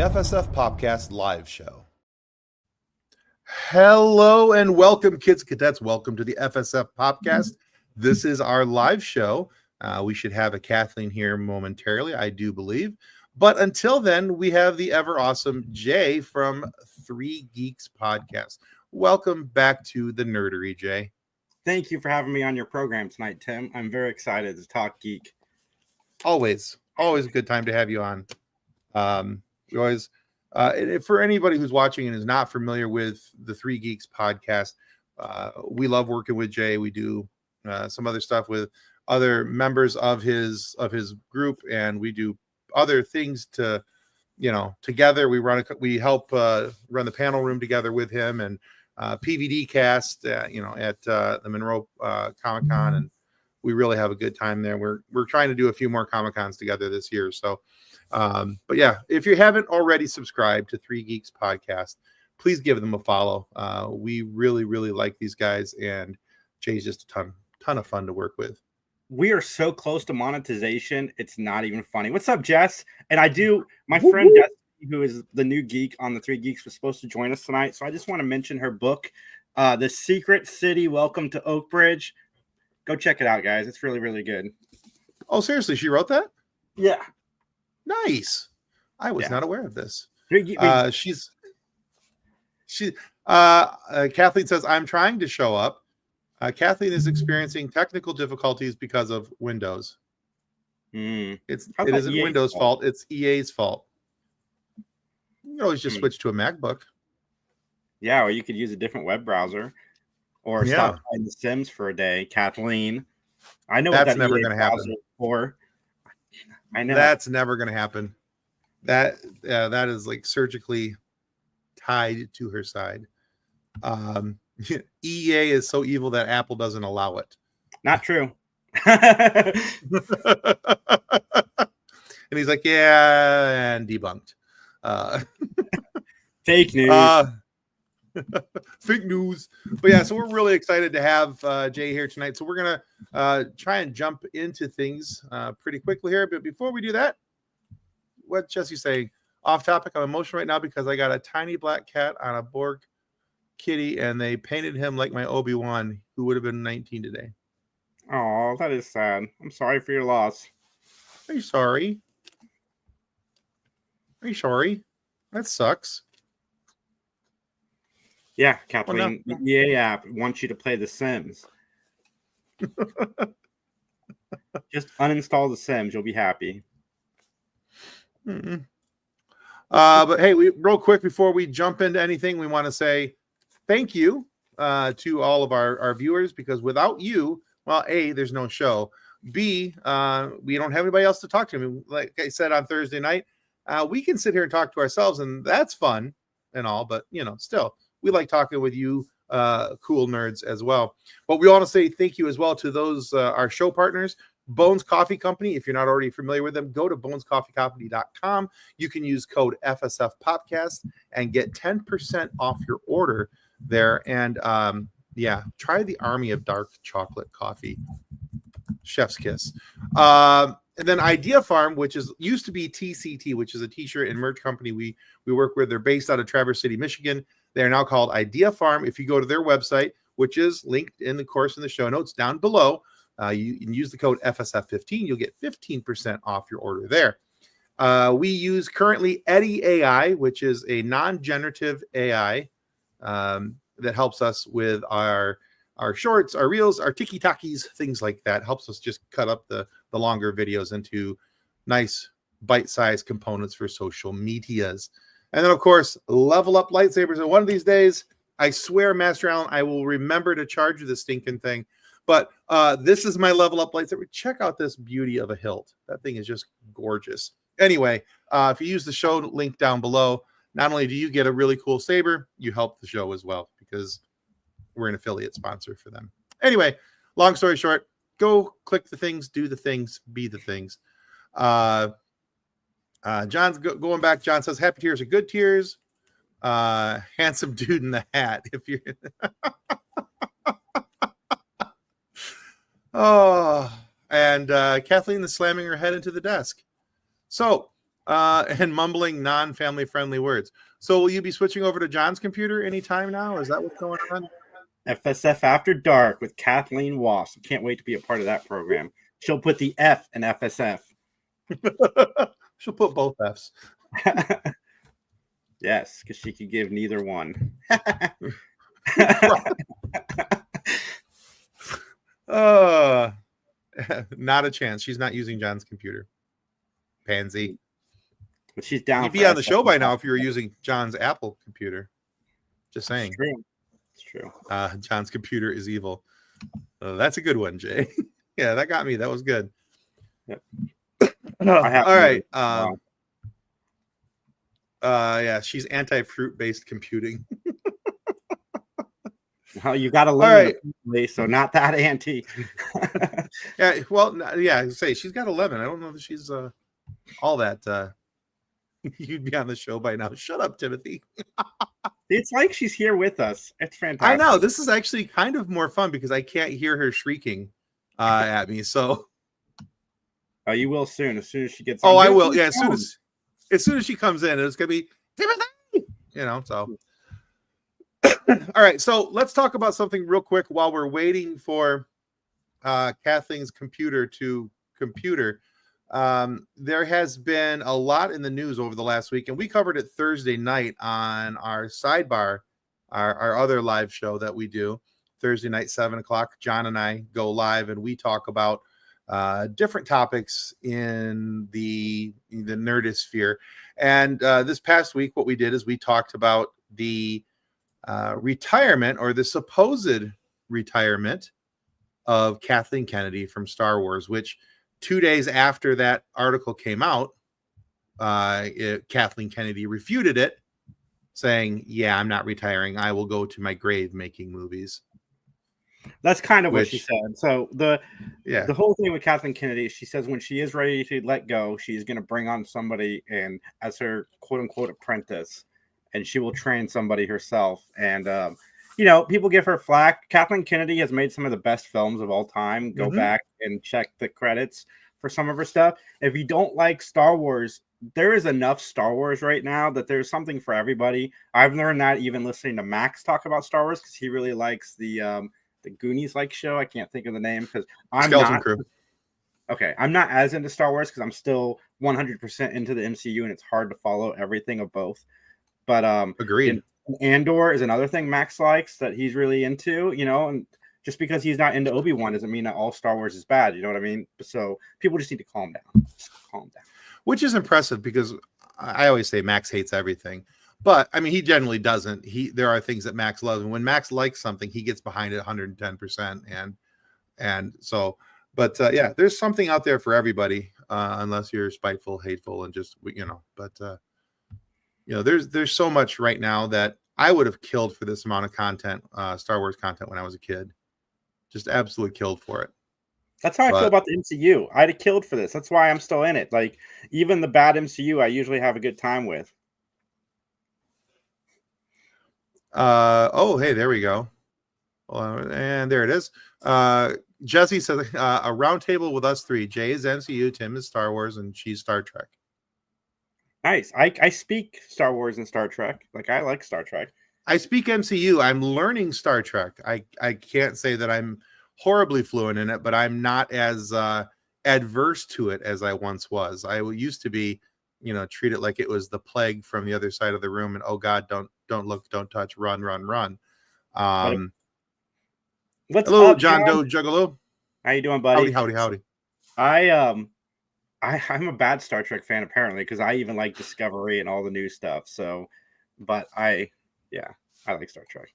FSF PopCast live show. Hello and welcome, kids and cadets. Welcome to the FSF PopCast. This is our live show. We should have a Kathleen here momentarily, I do believe. But until then, we have the ever awesome Jay from Three Geeks Podcast. Welcome back to the nerdery, Jay. Thank you for having me on your program tonight, Tim. I'm very excited to talk geek. Always a good time to have you on. We always, for anybody who's watching and is not familiar with the Three Geeks Podcast, we love working with Jay. We do some other stuff with other members of his group, and we do other things together. We help run the panel room together with him, and PVD cast, at the Monroe Comic Con, and we really have a good time there. We're trying to do a few more Comic Cons together this year. So, but yeah, if you haven't already subscribed to Three Geeks Podcast, please give them a follow. We really, really like these guys, and Jay's just a ton of fun to work with. We are so close to monetization. It's not even funny. What's up, Jess? And my friend Jess, who is the new geek on the Three Geeks, was supposed to join us tonight. So I just want to mention her book, The Secret City, Welcome to Oakbridge. Go check it out, guys. It's really, really good. Oh, seriously? She wrote that? Yeah. Nice. I was not aware of this. Kathleen says, I'm trying to show up. Kathleen is experiencing technical difficulties because of Windows. It isn't EA's Windows' fault. It's EA's fault. You can always just switch to a MacBook. Yeah, or you could use a different web browser, or stop playing The Sims for a day. Kathleen, I know that's never going to happen. I know that's never going to happen. That is like surgically tied to her side. EA is so evil that Apple doesn't allow it. Not true. And he's like, yeah, and debunked. Fake news. Fake news. But yeah, so we're really excited to have Jay here tonight. So we're gonna try and jump into things pretty quickly here. But before we do that, what Jessi saying? Off topic. I'm emotional right now because I got a tiny black cat on a Borg kitty, and they painted him like my Obi-Wan, who would have been 19 today. Oh, that is sad. I'm sorry for your loss. Are you sorry? That sucks. Yeah, Kathleen, the EA app wants you to play The Sims. Just uninstall The Sims. You'll be happy. But hey, real quick before we jump into anything, we want to say thank you to all of our viewers, because without you, well, A, there's no show. B, we don't have anybody else to talk to. I mean, like I said on Thursday night, we can sit here and talk to ourselves, and that's fun and all, but still, we like talking with you cool nerds as well. But we want to say thank you as well to those our show partners, Bones Coffee Company. If you're not already familiar with them, go to bonescoffeecompany.com. You can use code FSF Podcast and get 10% off your order there. And try the Army of Dark Chocolate Coffee. Chef's kiss. And then Idea Farm, which used to be TCT, which is a t-shirt and merch company we work with. They're based out of Traverse City, Michigan. They are now called Idea Farm. If you go to their website, which is linked in the show notes down below, you can use the code FSF15. You'll get 15% off your order there. We use currently Eddy AI, which is a non-generative AI that helps us with our shorts, our reels, our tiki-takis, things like that. Helps us just cut up the longer videos into nice bite-sized components for social medias. And then, of course, Level Up Lightsabers. And one of these days, I swear, Master Allen, I will remember to charge you the stinking thing. But this is my Level Up lightsaber. Check out this beauty of a hilt. That thing is just gorgeous. Anyway, if you use the show link down below, not only do you get a really cool saber, you help the show as well, because we're an affiliate sponsor for them. Anyway, long story short, go click the things, do the things, be the things. John's going back. John says, happy tears are good tears. Handsome dude in the hat. If you're oh, and Kathleen is slamming her head into the desk. So and mumbling non-family friendly words. So will you be switching over to John's computer anytime now? Is that what's going on? FSF After Dark with Kathleen Wass. Can't wait to be a part of that program. She'll put the F in FSF. She'll put both F's. Yes, because she could give neither one. Not a chance. She's not using John's computer. Pansy. But she's down. You'd be on the show by now if you were using John's Apple computer. Just saying. It's true. John's computer is evil. That's a good one, Jay. Yeah, that got me. That was good. Yep. All right. Yeah, she's anti-fruit based computing. Well, you got to learn, right. So not that anti. Yeah, well, yeah. Say she's got 11. I don't know that she's all that. You'd be on the show by now. Shut up, Timothy. It's like she's here with us. It's fantastic. I know. This is actually kind of more fun because I can't hear her shrieking at me. So. Oh, you will soon. As soon as she gets. Oh, I will. Yeah, as soon as she comes in, it's gonna be Timothy. So. All right, so let's talk about something real quick while we're waiting for Kathleen's computer to computer. There has been a lot in the news over the last week, and we covered it Thursday night on our sidebar, our other live show that we do Thursday night, 7:00. John and I go live, and we talk about different topics in the nerdosphere. And this past week, what we did is we talked about the retirement, or the supposed retirement, of Kathleen Kennedy from Star Wars, which 2 days after that article came out, Kathleen Kennedy refuted it, saying, yeah, I'm not retiring. I will go to my grave making movies. That's kind of what she said. So the whole thing with Kathleen Kennedy, she says when she is ready to let go, she's going to bring on somebody and as her quote unquote apprentice, and she will train somebody herself. And people give her flack. Kathleen Kennedy has made some of the best films of all time. Go back and check the credits for some of her stuff. If you don't like Star Wars, there is enough Star Wars right now that there's something for everybody. I've learned that even listening to Max talk about Star Wars, because he really likes the Goonies like show. I can't think of the name because I'm Skeleton Crew. Okay, I'm not as into Star Wars because I'm still 100% into the MCU, and it's hard to follow everything of both. But agreed. Andor is another thing Max likes that he's really into, and just because he's not into Obi-Wan doesn't mean that all Star Wars is bad. You know what I mean? So people just need to calm down. Just calm down. Which is impressive, because I always say Max hates everything. But I mean, he generally doesn't. There are things that Max loves, and when Max likes something, he gets behind it 110%. And so, but yeah, there's something out there for everybody, unless you're spiteful, hateful, and just But there's so much right now that I would have killed for this amount of content, Star Wars content, when I was a kid. Just absolutely killed for it. That's how I feel about the MCU. I'd have killed for this. That's why I'm still in it. Like, even the bad MCU, I usually have a good time with. Hey, there we go. And there it is. Jessi says a round table with us three. Jay is MCU, Tim is Star Wars, and she's Star Trek. Nice. I speak Star Wars and Star Trek. Like, I like Star Trek. I speak MCU. I'm learning Star Trek. I can't say that I'm horribly fluent in it, but I'm not as adverse to it as I once was. I used to be, treat it like it was the plague from the other side of the room, and oh God, don't look, don't touch, run. What's hello, up, John Doe Juggalo. How you doing, buddy? Howdy. I'm a bad Star Trek fan, apparently, because I even like Discovery and all the new stuff. So, but I like Star Trek.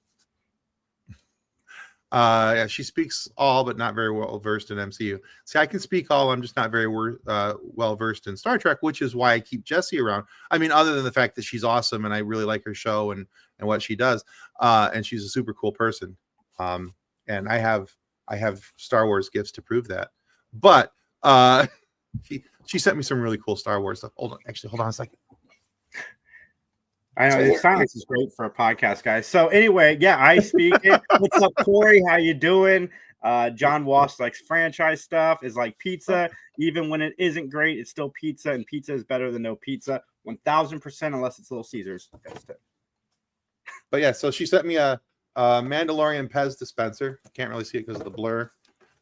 Yeah, she speaks all, but not very well versed in MCU. See, I can speak all. I'm just not very well versed in Star Trek, which is why I keep Jessi around. I mean, other than the fact that she's awesome and I really like her show and what she does, and she's a super cool person. And I have Star Wars gifts to prove that. But she sent me some really cool Star Wars stuff. Hold on a second. I know, silence is great for a podcast, guys. So anyway, yeah, I speak it. What's up, Corey? How you doing? John Walsh likes franchise stuff, is like pizza. Even when it isn't great, it's still pizza, and pizza is better than no pizza. 1000%, unless it's Little Caesars. But yeah, so she sent me a Mandalorian Pez dispenser. I can't really see it because of the blur.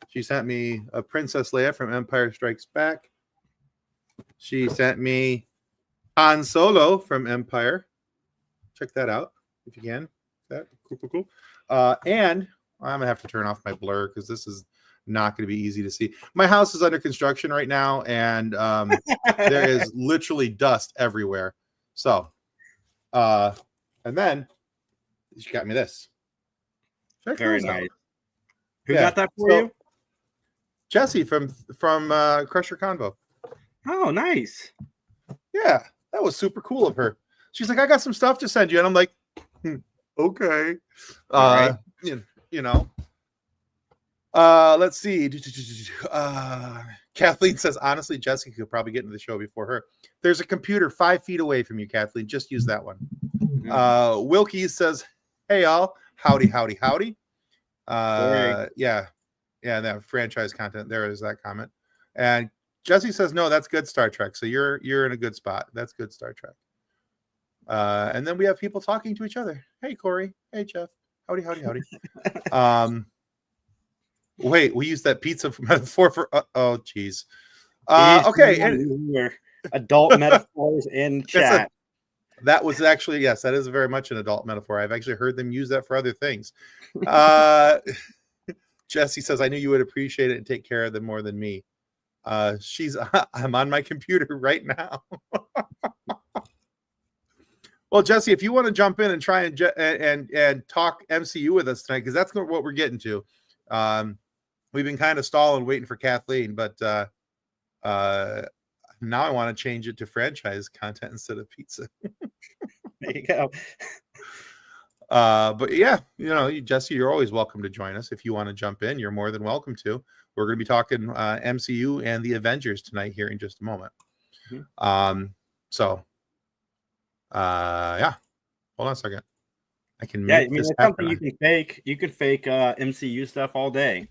She sent me a Princess Leia from Empire Strikes Back. She sent me Han Solo from Empire. Check that out if you can. That cool. And I'm gonna have to turn off my blur because this is not going to be easy to see. My house is under construction right now, and there is literally dust everywhere. So, and then she got me this. Very nice. Who got that for you? Jessi from Crusher Convo. Oh, nice. Yeah, that was super cool of her. She's like, I got some stuff to send you, and I'm like, okay. Right. You know. Let's see. Kathleen says, honestly, Jessi could probably get into the show before her. There's a computer 5 feet away from you, Kathleen. Just use that one. Wilkie says, hey, all. Howdy. Yeah, that franchise content. There is that comment. And Jessi says, no, that's good Star Trek. So you're in a good spot. That's good Star Trek. And then we have people talking to each other. Hey, Corey. Hey, Jeff. Howdy. Wait, we used that pizza metaphor for oh geez. Okay. Adult metaphors in chat. That was actually, yes, that is very much an adult metaphor. I've actually heard them use that for other things. Jessi says, I knew you would appreciate it and take care of them more than me. I'm on my computer right now. Well, Jessi, if you want to jump in and try and talk MCU with us tonight, because that's what we're getting to. We've been kind of stalling, waiting for Kathleen, but now I want to change it to franchise content instead of pizza. There you go. But yeah, Jessi, you're always welcome to join us. If you want to jump in, you're more than welcome to. We're going to be talking MCU and the Avengers tonight here in just a moment. Mm-hmm. Yeah. Hold on a second. I can make this it's something you can fake. You can fake MCU stuff all day.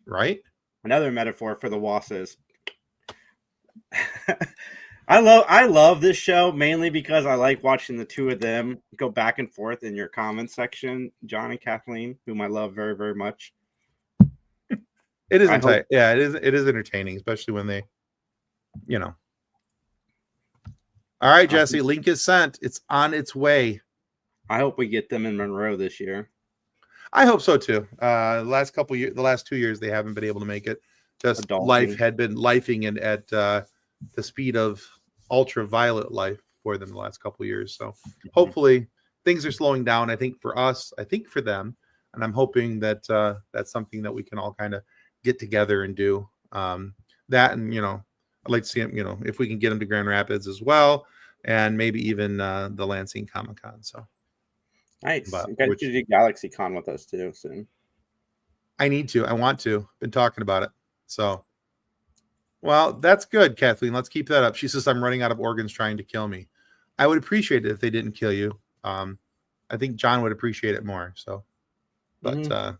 Right? Another metaphor for the wasses. I love this show mainly because I like watching the two of them go back and forth in your comment section, John and Kathleen, whom I love very, very much. It is it is entertaining, especially when they, All right, Jessi, link is sent. It's on its way. I hope we get them in Monroe this year. I hope so too. The last 2 years, they haven't been able to make it. Just life had been lifing and at the speed of ultraviolet life for them the last couple of years. So hopefully things are slowing down. I think for us, I think for them, and I'm hoping that that's something that we can all kind of get together and do. That, and I'd like to see them. If we can get them to Grand Rapids as well, and maybe even the Lansing Comic Con. So. Nice. You got to do Galaxy Con with us too soon. I need to. I want to. Been talking about it. So, well, that's good, Kathleen. Let's keep that up. She says, I'm running out of organs trying to kill me. I would appreciate it if they didn't kill you. I think John would appreciate it more. So, but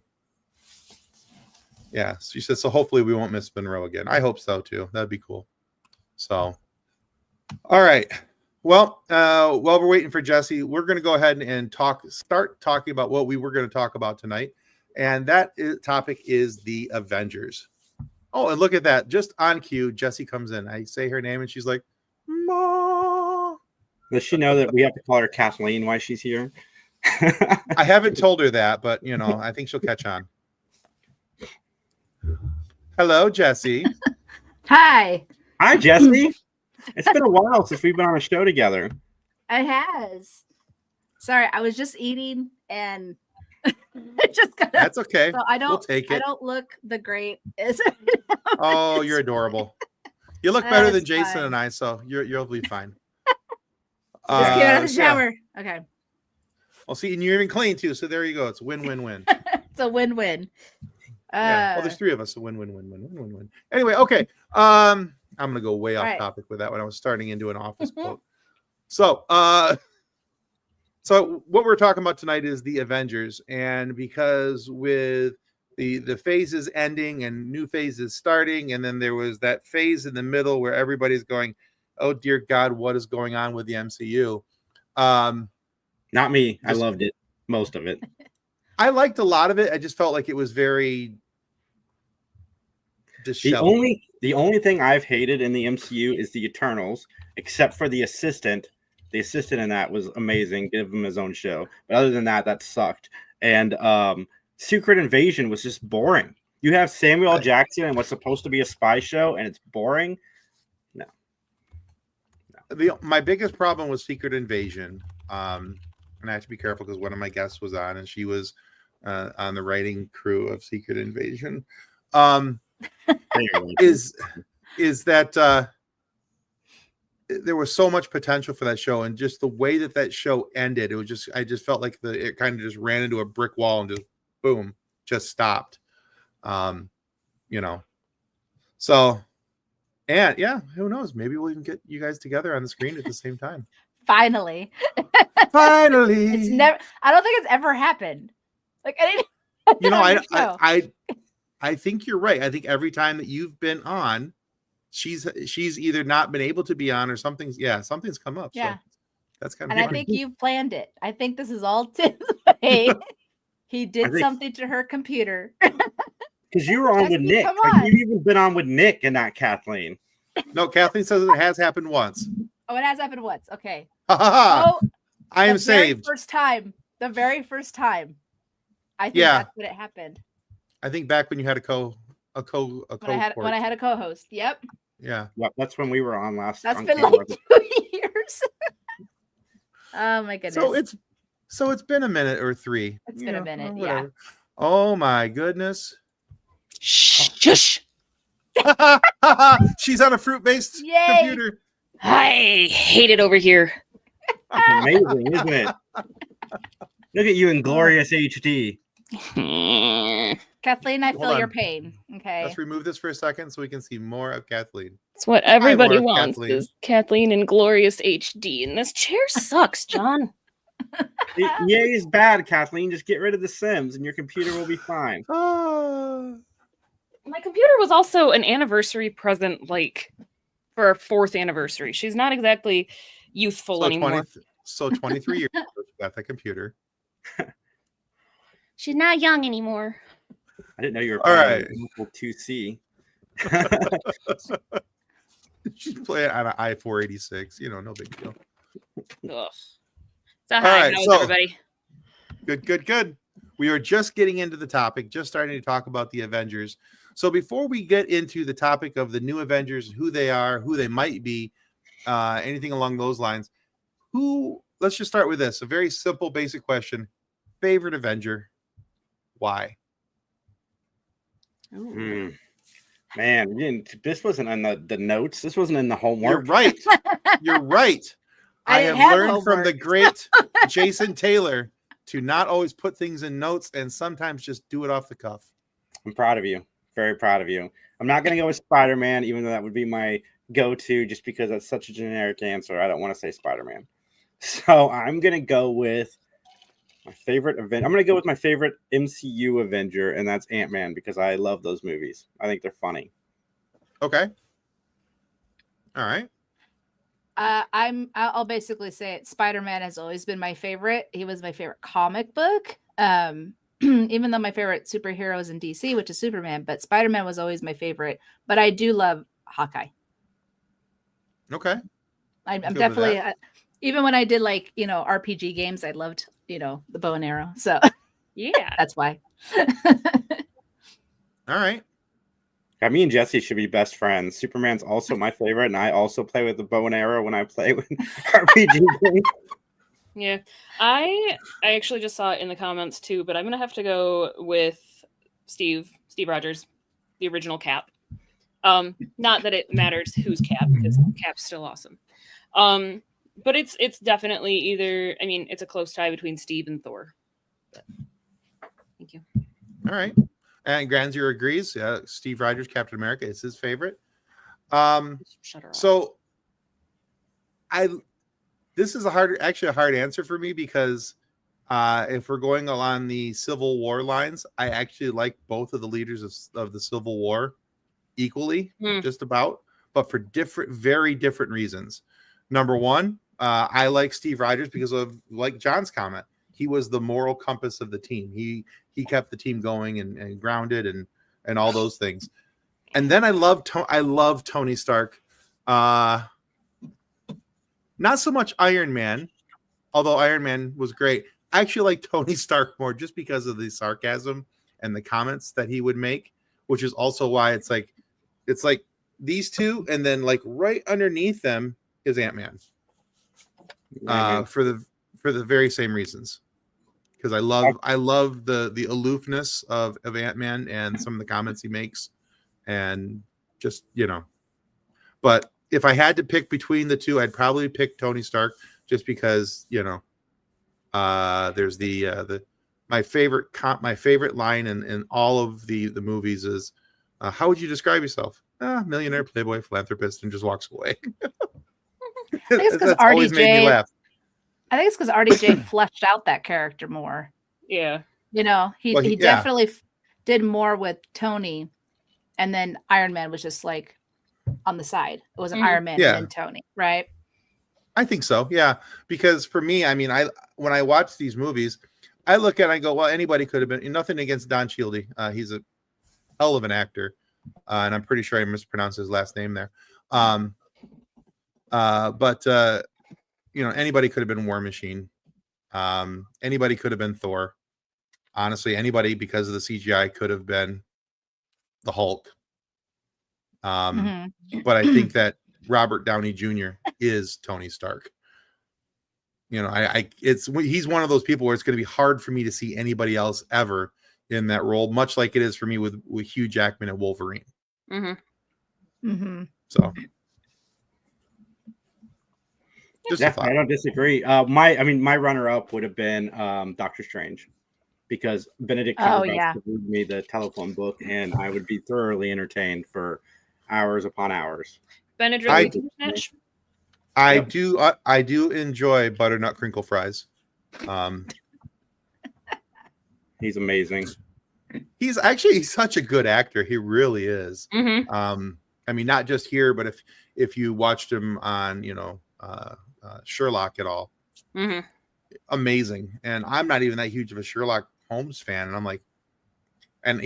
yeah, she says, so hopefully we won't miss Monroe again. I hope so too. That'd be cool. So, all right. Well, while we're waiting for Jessi, we're going to go ahead and start talking about what we were going to talk about tonight. And that topic is the Avengers. Oh, and look at that. Just on cue, Jessi comes in. I say her name and she's like, Ma. Does she know that we have to call her Kathleen while she's here? I haven't told her that, but, I think she'll catch on. Hello, Jessi. Hi. Hi, Jessi. It's been a while since we've been on a show together. It has. Sorry, I was just eating and That's okay. So we'll take it. I don't look the great. Oh, you're adorable. You look better than Jason fine. And I, so you'll be fine. Just came out of the shower. Yeah. Okay. Well, see, and you're even clean too, so there you go. It's a win-win-win. It's a win-win. Yeah. Well, there's 3 of us, so win-win-win-win-win-win. Anyway, okay. I'm gonna go way off topic with that when I was starting into an office quote. So what we're talking about tonight is the Avengers, and because with the phases ending and new phases starting, and then there was that phase in the middle where everybody's going, "Oh dear God, what is going on with the MCU?" Not me. I loved it, most of it. I liked a lot of it. I just felt like it was very disheveled. The only thing I've hated in the MCU is the Eternals, except for the assistant. The assistant in that was amazing. Give him his own show. But other than that, that sucked. And Secret Invasion was just boring. You have Samuel L. Jackson and what's supposed to be a spy show, and it's boring. No. My biggest problem was Secret Invasion. And I have to be careful because one of my guests was on, and she was on the writing crew of Secret Invasion. Is that there was so much potential for that show, and just the way that show ended, I just felt like it kind of just ran into a brick wall and just boom, just stopped. So, and yeah, who knows? Maybe we'll even get you guys together on the screen at the same time. Finally. Finally. I don't think it's ever happened. Like, I think you're right. I think every time that you've been on, she's either not been able to be on or something's come up. Yeah. So that's kind of And funny. I think you've planned it. I think this is all Tim's way. He did something to her computer. Because you were on with Nick. You've even been on with Nick and not Kathleen. No, Kathleen says it has happened once. Oh, it has happened once. Okay. I am saved. The very first time. I think that's when it happened. I think back when you had when I had a co-host. Yep. Yeah. Yep, that's when we were on last. That's been like 2 years. Oh my goodness. So it's been a minute or 3. It's been a minute. Yeah. Oh my goodness. Shush. She's on a fruit-based computer. I hate it over here. That's amazing, isn't it? Look at you in glorious HD. Kathleen, I feel your pain. Okay. Let's remove this for a second so we can see more of Kathleen. It's what everybody wants, is Kathleen in glorious HD. And this chair sucks, John. EA is bad, Kathleen. Just get rid of the Sims and your computer will be fine. My computer was also an anniversary present, like, for our 4th anniversary. She's not exactly youthful anymore. 23 years ago, she got that computer. She's not young anymore. I didn't know you were playing 2C. She's playing on an i486. No big deal. Ugh. So hi, how's everybody? Good. We are just getting into the topic, just starting to talk about the Avengers. So before we get into the topic of the new Avengers, who they are, who they might be, anything along those lines, let's just start with this. A very simple, basic question. Favorite Avenger? Why? Man, this wasn't in the notes. This wasn't in the homework. You're right. You're right. I have learned from the great Jason Taylor to not always put things in notes and sometimes just do it off the cuff. I'm proud of you. Very proud of you. I'm not going to go with Spider-Man, even though that would be my go-to just because that's such a generic answer. I don't want to say Spider-Man. So I'm going to go with my favorite event. I'm going to go with my favorite MCU Avenger, and that's Ant-Man because I love those movies. I think they're funny. Okay. All right. I'll basically say it. Spider-Man has always been my favorite. He was my favorite comic book. Even though my favorite superhero is in DC, which is Superman, but Spider-Man was always my favorite. But I do love Hawkeye. Okay. I'm definitely even when I did RPG games, I loved the bow and arrow. So yeah, that's why. All right. Me and Jessi should be best friends. Superman's also my favorite, and I also play with the bow and arrow when I play with RPG games. Yeah, I actually just saw it in the comments too, but I'm gonna have to go with Steve Rogers, the original Cap. Not that it matters who's Cap, because Cap's still awesome. But it's definitely either. I mean, it's a close tie between Steve and Thor. But, thank you. All right. And Granzier agrees. Steve Rogers, Captain America, is his favorite. Shut her off. So this is a hard answer for me because if we're going along the Civil War lines, I actually like both of the leaders of the Civil War equally, just about, but for very different reasons. Number one, I like Steve Rogers because of, like John's comment, he was the moral compass of the team. He kept the team going and grounded and all those things. And then I love Tony Stark. Not so much Iron Man, although Iron Man was great. I actually like Tony Stark more just because of the sarcasm and the comments that he would make, which is also why it's like these two, and then like right underneath them is Ant-Man. For the very same reasons. Because I love the aloofness of Ant-Man and some of the comments he makes, and just, but if I had to pick between the two, I'd probably pick Tony Stark just because, there's my favorite line in all of the movies is, how would you describe yourself? Millionaire, playboy, philanthropist, and just walks away. I think it's because always made me laugh. I think it's because RDJ fleshed out that character more. Yeah. He definitely did more with Tony, and then Iron Man was just like on the side. It wasn't Iron Man and then Tony, right? I think so, yeah. Because for me, I mean, when I watch these movies, I look at it and I go, well, anybody could have been. Nothing against Don Cheadle. He's a hell of an actor, and I'm pretty sure I mispronounced his last name there. But anybody could have been War Machine. Anybody could have been Thor. Honestly, anybody, because of the CGI, could have been the Hulk. But I think that Robert Downey Jr. is Tony Stark. He's one of those people where it's going to be hard for me to see anybody else ever in that role, much like it is for me with Hugh Jackman and Wolverine. So. Yeah, I don't disagree. My runner-up would have been Doctor Strange, because Benedict Cumberbatch would read me the telephone book, and I would be thoroughly entertained for hours upon hours. Benedict, I do enjoy butternut crinkle fries. He's amazing. He's such a good actor. He really is. Not just here, but if you watched him on, Sherlock at all, amazing. And I'm not even that huge of a Sherlock Holmes fan, and I'm like, and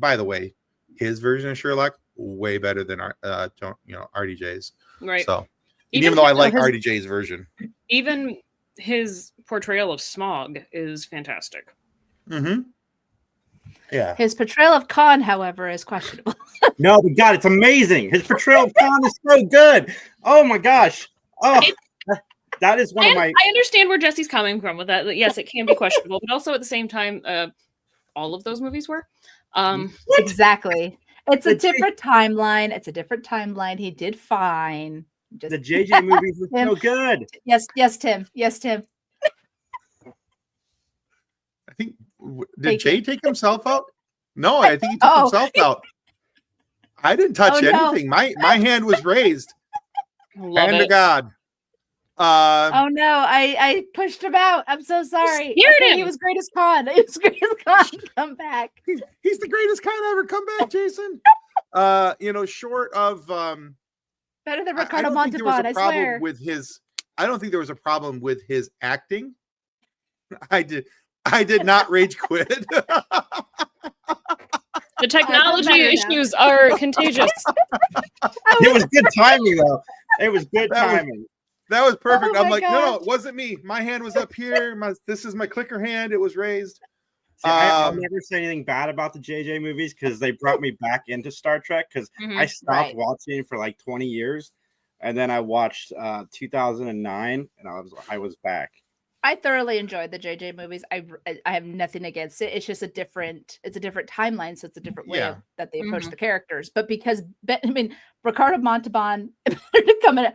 by the way, his version of Sherlock way better than RDJ's, right? So even though I like RDJ's version, even his portrayal of Smaug is fantastic. Yeah, his portrayal of Khan, however, is questionable. No, but God, it's amazing. His portrayal of Khan is so good. Oh my gosh. Oh, that is one of my. I understand where Jesse's coming from with that. Yes, it can be questionable, but also at the same time, all of those movies were. Exactly. It's a different timeline. It's a different timeline. He did fine. The JJ movies were so good. Yes, Tim. I think did Jay take himself out? No, I think he took himself out. I didn't touch anything. My hand was raised. Hand to God. Oh no, I pushed him out. I'm so sorry. He was great as Khan. He was great as Khan. Come back. He's the greatest Khan ever. Come back, Jason. Short of better than Ricardo Montalban, I swear. I don't think there was a problem with his acting. I did not rage quit. The technology issues are contagious. It was good timing, though. It was good timing. That was perfect. I'm like, no, it wasn't me. My hand was up here. This is my clicker hand. It was raised. See, I'll never say anything bad about the JJ movies because they brought me back into Star Trek, because I stopped watching for like 20 years. And then I watched 2009 and I was back. I thoroughly enjoyed the JJ movies. I have nothing against it. It's just a different timeline, so it's a different way that they approach the characters. But because Ricardo Montalban come in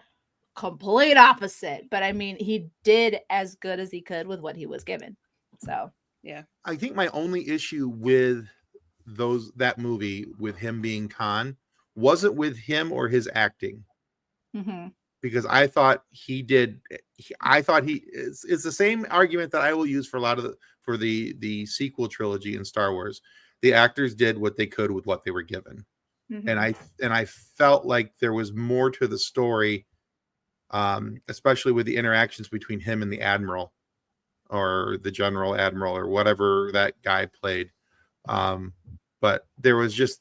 complete opposite, but he did as good as he could with what he was given. So yeah, I think my only issue with that movie with him being Khan wasn't with him or his acting. because I thought he did. I thought it's the same argument that I will use for a lot of the sequel trilogy in Star Wars. The actors did what they could with what they were given. And I felt like there was more to the story, especially with the interactions between him and the admiral, or the general admiral, or whatever that guy played. But there was just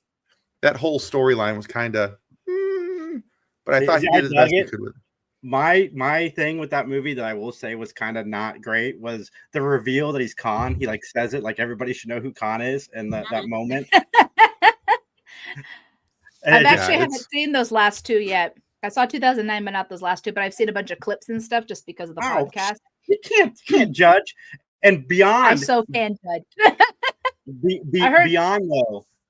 that whole storyline was kind of. But I thought he did as best he could with it. My thing with that movie that I will say was kind of not great was the reveal that he's Khan. He like says it like everybody should know who Khan is, and that moment. I've actually haven't seen those last two yet. I saw 2009, but not those last two. But I've seen a bunch of clips and stuff just because of the podcast. You can't judge. And Beyond, I so can judge.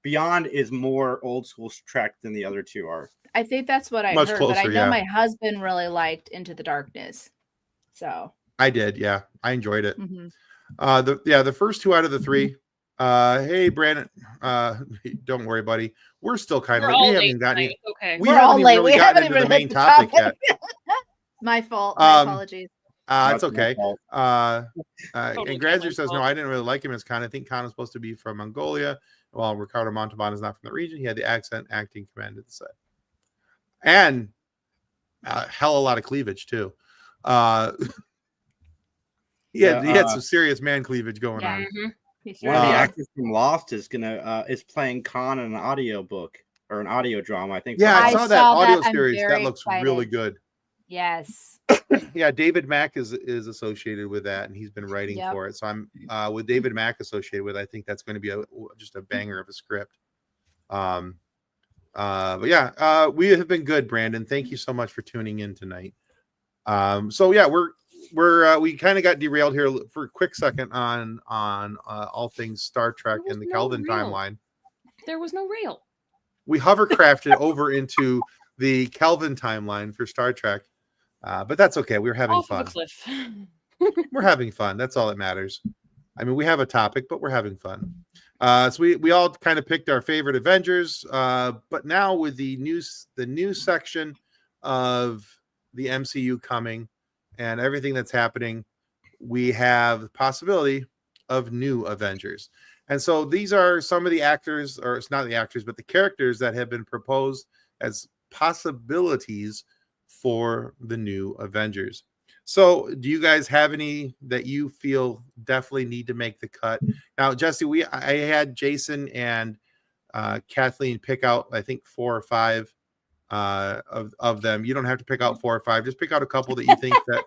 Beyond is more old school Trek than the other two are. I think that's what I heard, but I know my husband really liked Into the Darkness. So I did, yeah. I enjoyed it. The first two out of the three. Hey Brandon, don't worry, buddy. We're still kind of we haven't gotten okay. We haven't really gotten into the main topic yet. My fault. My apologies. It's okay. And Grazer says, no, I didn't really like him as Khan. I think Khan is supposed to be from Mongolia. Well, Ricardo Montalban is not from the region. He had the accent, acting, commanded the set. And hell, a lot of cleavage too. He had some serious man cleavage going on. One of the actors from Lost is playing Khan in an audio book or an audio drama. I think. Yeah, I saw that audio series. That looks really good. Yes. Yeah, David Mack is associated with that, and he's been writing for it. So I'm with David Mack associated with it, I think that's going to be just a banger of a script. But yeah, we have been good, Brandon. Thank you so much for tuning in tonight. So yeah, we kind of got derailed here for a quick second on all things Star Trek and the Kelvin timeline. There was no rail. We hovercrafted over into the Kelvin timeline for Star Trek. But that's okay. We're having fun. We're having fun. That's all that matters. I mean, we have a topic, but we're having fun. So we all kind of picked our favorite Avengers. But now with the new section of the MCU coming and everything that's happening, we have the possibility of new Avengers. And so these are some of the actors, or it's not the actors, but the characters that have been proposed as possibilities for the new Avengers. So do you guys have any that you feel definitely need to make the cut? Now, Jessi, I had Jason and Kathleen pick out, I think, 4 or 5 of them. You don't have to pick out 4 or 5. Just pick out a couple that you think that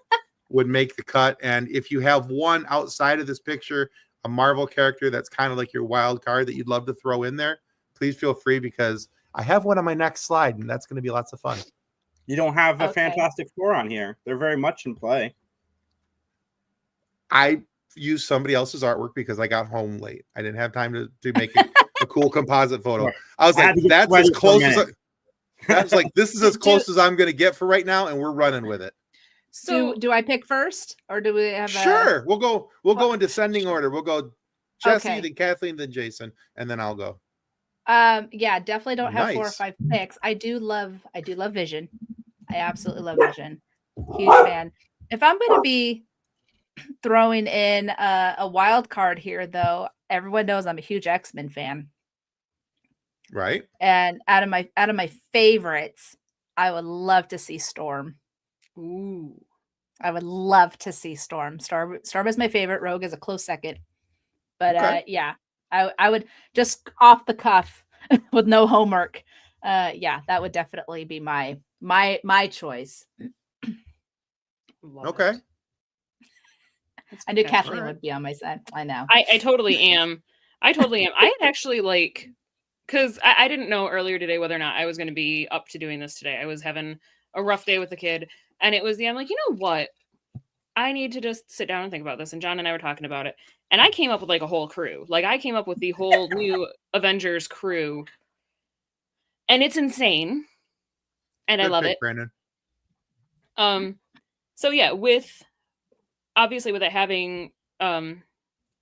would make the cut. And if you have one outside of this picture, a Marvel character that's kind of like your wild card that you'd love to throw in there, please feel free, because I have one on my next slide, and that's going to be lots of fun. You don't have a Fantastic Four on here. They're very much in play. I used somebody else's artwork because I got home late. I didn't have time to make a cool composite photo. I was like, that's as close as this is as close as I'm going to get for right now, and we're running with it. So do I pick first, or do we have Sure. We'll go in descending order. We'll go Jessi, then Kathleen, then Jason, and then I'll go. Yeah, definitely don't have 4 or 5 picks. I do love Vision. I absolutely love Vision. Huge fan. If I'm going to be throwing in a wild card here, though, everyone knows I'm a huge X-Men fan. Right. And out of my favorites, I would love to see Storm. Ooh. I would love to see Storm. Storm is my favorite. Rogue is a close second. But yeah, I would just off the cuff with no homework. Yeah, that would definitely be my choice. Okay. I knew Kathleen would be on my side. I know. I totally am. I had actually because I didn't know earlier today whether or not I was going to be up to doing this today. I was having a rough day with the kid, and it was I'm like, you know what? I need to just sit down and think about this. And John and I were talking about it, and I came up with a whole crew. I came up with the whole new Avengers crew, and it's insane, and I love it. Brandon. So yeah, with it having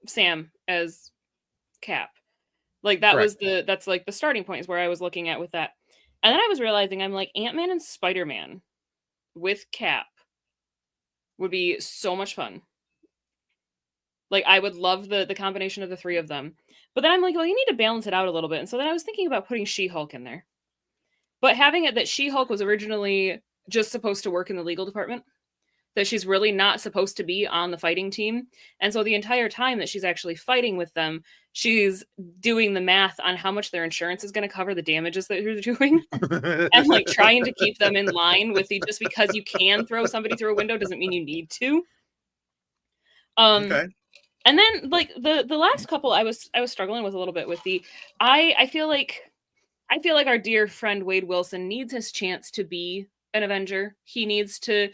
Sam as Cap, that's the starting point is where I was looking at with that. And then I was realizing I'm like Ant-Man and Spider-Man with Cap would be so much fun. Like, I would love the combination of the three of them. But then I'm like, well, you need to balance it out a little bit. And so then I was thinking about putting She-Hulk in there. But having it that She-Hulk was originally just supposed to work in the legal department, that she's really not supposed to be on the fighting team. And so the entire time that she's actually fighting with them, she's doing the math on how much their insurance is going to cover the damages that they're doing. And like trying to keep them in line with just because you can throw somebody through a window doesn't mean you need to. Okay. And then like the last couple I was struggling with a little bit with I feel like our dear friend Wade Wilson needs his chance to be an Avenger. He needs to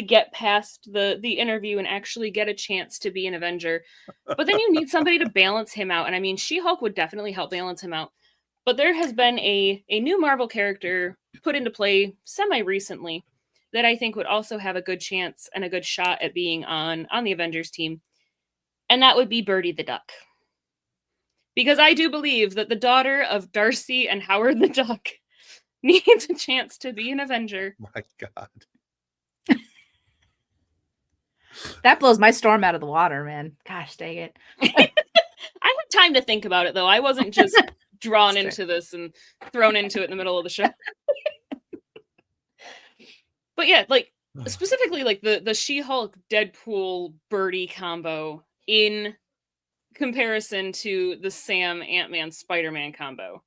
get past the interview and actually get a chance to be an Avenger. But then you need somebody to balance him out. And I mean, She-Hulk would definitely help balance him out. But there has been a new Marvel character put into play semi-recently that I think would also have a good chance and a good shot at being on the Avengers team. And that would be Birdie the Duck. Because I do believe that the daughter of Darcy and Howard the Duck needs a chance to be an Avenger. My God. That blows my storm out of the water, man. Gosh dang it. I had time to think about it, though. I wasn't just drawn into this and thrown into it in the middle of the show. But yeah, like, specifically, like, the She-Hulk, Deadpool, Birdie combo in comparison to the Sam, Ant-Man, Spider-Man combo.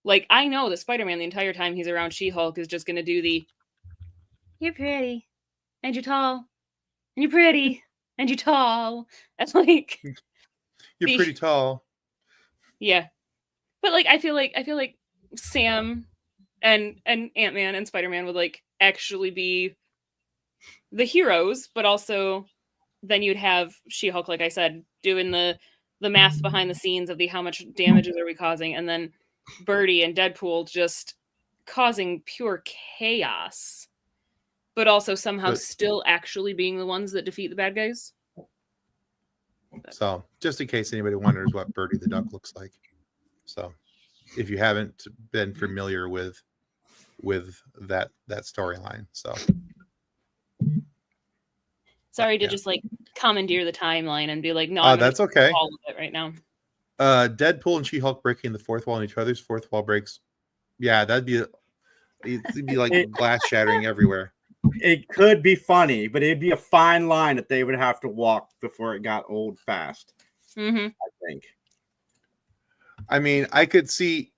Like, I know that Spider-Man, the entire time he's around She-Hulk, is just going to do the, you're pretty, and you're tall, and you're pretty, and you're tall. That's like... You're pretty tall. Yeah. But, like, I feel like Sam and Ant-Man and Spider-Man would, like, actually be the heroes, but also then you'd have She-Hulk, like I said, doing the math behind the scenes of how much damages are we causing, and then Birdie and Deadpool just causing pure chaos, but also somehow still actually being the ones that defeat the bad guys. So, just in case anybody wonders what Birdie the Duck looks like. So, if you haven't been familiar with that storyline. So, sorry to just like commandeer the timeline and be like, no, that's okay. All of it right now. Deadpool and She-Hulk breaking the fourth wall, and each other's fourth wall breaks. Yeah, it'd be like glass shattering everywhere. It could be funny, but it'd be a fine line that they would have to walk before it got old fast. Mm-hmm. I think. I mean, I could see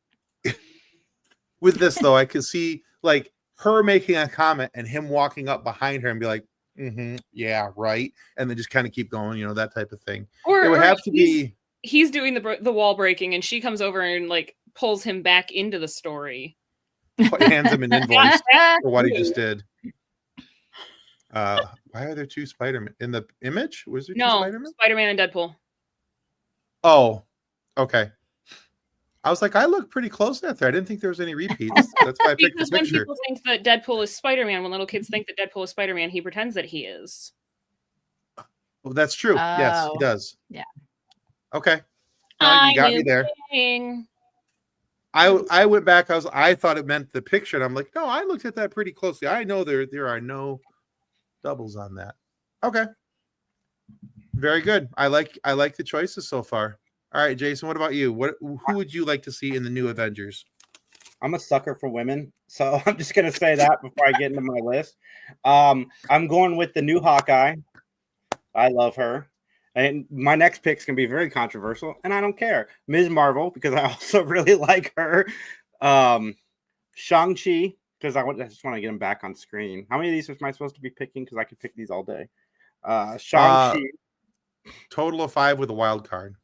with this though. I could see like her making a comment and him walking up behind her and be like, "Mm-hmm, yeah, right," and then just kind of keep going, that type of thing. Or it would have to be. He's doing the wall breaking, and she comes over and like pulls him back into the story. Hands him an invoice for what he just did. Why are there two Spider-Man in the image? Was there two Spider-Man? Spider-Man and Deadpool. Oh, okay. I was like, I look pretty close at there. I didn't think there was any repeats. That's why I picked the picture. When people think that Deadpool is Spider-Man, when little kids think that Deadpool is Spider-Man, he pretends that he is. Well, that's true. Yes, he does. Yeah. Okay. You got me there. I went back. I thought it meant the picture, and I'm like, no, I looked at that pretty closely. I know there are no doubles on that. Okay. Very good. I like the choices so far. All right, Jason, what about you? Who would you like to see in the new Avengers? I'm a sucker for women, so I'm just gonna say that before I get into my list. I'm going with the new Hawkeye. I love her. And my next pick's gonna be very controversial, and I don't care. Ms. Marvel, because I also really like her. Shang-Chi, because I just want to get him back on screen. How many of these am I supposed to be picking? Because I could pick these all day. Shang-Chi. Total of 5 with a wild card.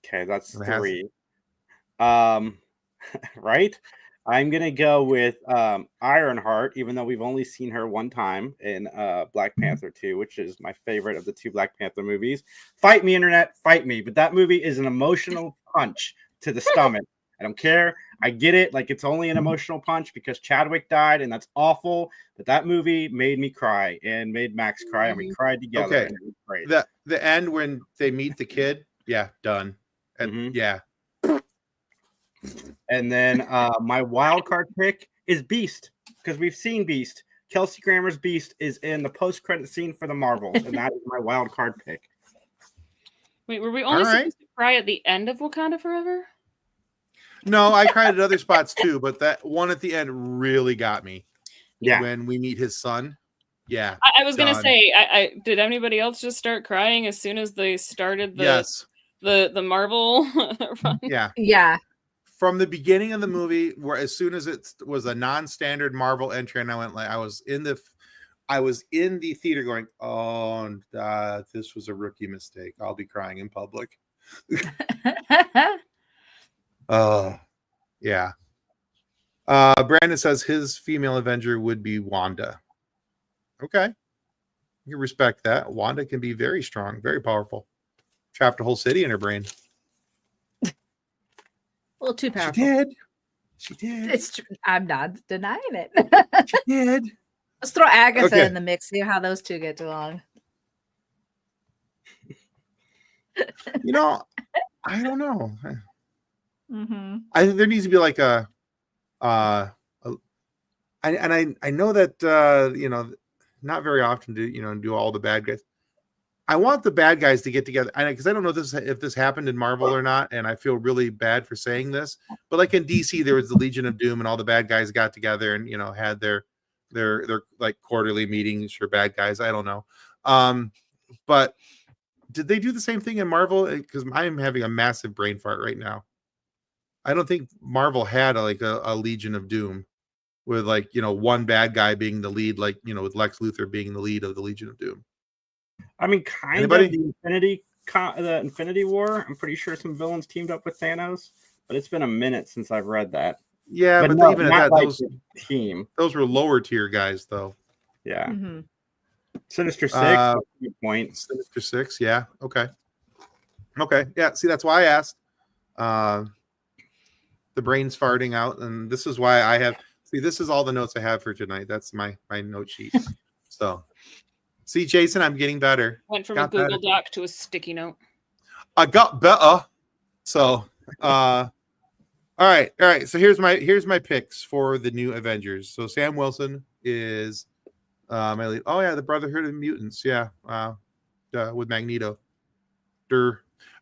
Okay, that's 3. Right? I'm gonna go with Ironheart, even though we've only seen her one time in Black Panther 2, which is my favorite of the 2 Black Panther movies. Fight me, internet, fight me. But that movie is an emotional punch to the stomach. I don't care. I get it. Like, it's only an emotional punch because Chadwick died, and that's awful. But that movie made me cry and made Max cry, and we cried together. Okay. And it was great. The end when they meet the kid, yeah, done. And yeah. And then my wild card pick is Beast, because we've seen Beast Kelsey Grammer's Beast is in the post-credit scene for the Marvels, and that is my wild card pick. Wait, were we only All right. supposed to cry at the end of Wakanda Forever? No, I cried at other spots too, but that one at the end really got me. Yeah. When we meet his son. Yeah. I was gonna Done. say, I did anybody else just start crying as soon as they started the Yes. the Marvel run? Yeah. Yeah. From the beginning of the movie, where as soon as it was a non-standard Marvel entry, and I went like, I was in the theater going, oh, this was a rookie mistake. I'll be crying in public. Oh, yeah. Brandon says his female Avenger would be Wanda. Okay. You respect that. Wanda can be very strong, very powerful. Trapped a whole city in her brain. A little too powerful. She did. It's true. I'm not denying it. She did. Let's throw Agatha Okay. in the mix. See how those two get along. You know, I don't know. Mm-hmm. I think there needs to be like I know that not very often do all the bad guys. I want the bad guys to get together, because I don't know if this happened in Marvel or not, and I feel really bad for saying this, but like in DC, there was the Legion of Doom, and all the bad guys got together and had their like quarterly meetings for bad guys. I don't know, but did they do the same thing in Marvel? Because I'm having a massive brain fart right now. I don't think Marvel had a Legion of Doom with one bad guy being the lead, with Lex Luthor being the lead of the Legion of Doom. I mean, kind Anybody? of the Infinity War. I'm pretty sure some villains teamed up with Thanos, but it's been a minute since I've read that. Yeah, but no, even at not that, like those the team. those were lower tier guys, though. Yeah. Mm-hmm. Sinister Six. Good point. Sinister Six, yeah. Okay. Yeah, see, that's why I asked. The brain's farting out, and this is why I have. See, this is all the notes I have for tonight. That's my note sheet. So, see, Jason, I'm getting better. Went from Got a Google better. Doc to a sticky note. I got better. So, all right. So here's my picks for the new Avengers. So Sam Wilson is my lead. Oh yeah, the Brotherhood of Mutants. Yeah, with Magneto.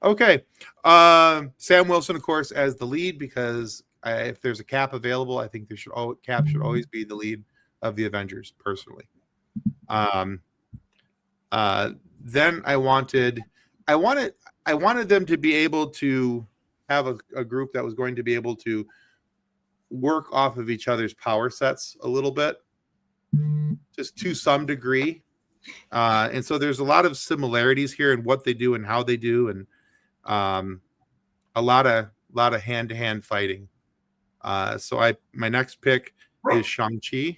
Okay. Sam Wilson, of course, as the lead, because if there's a Cap available, I think Cap should always be the lead of the Avengers. Personally. Then I wanted them to be able to have a group that was going to be able to work off of each other's power sets a little bit, just to some degree. And so there's a lot of similarities here in what they do and how they do, and a lot of hand-to-hand fighting. So my next pick is Shang-Chi.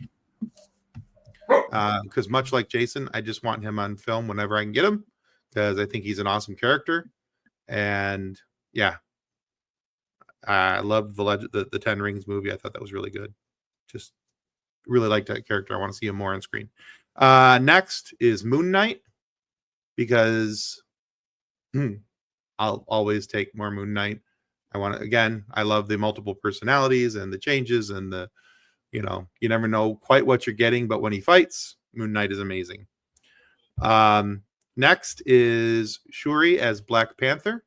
Because much like Jason, I just want him on film whenever I can get him, because I think he's an awesome character. And yeah, I loved the 10 Rings movie. I thought that was really good. Just really liked that character. I want to see him more on screen. Next is Moon Knight, because I'll always take more Moon Knight. I love the multiple personalities and the changes and the, you never know quite what you're getting, but when he fights, Moon Knight is amazing. Next is Shuri as Black Panther,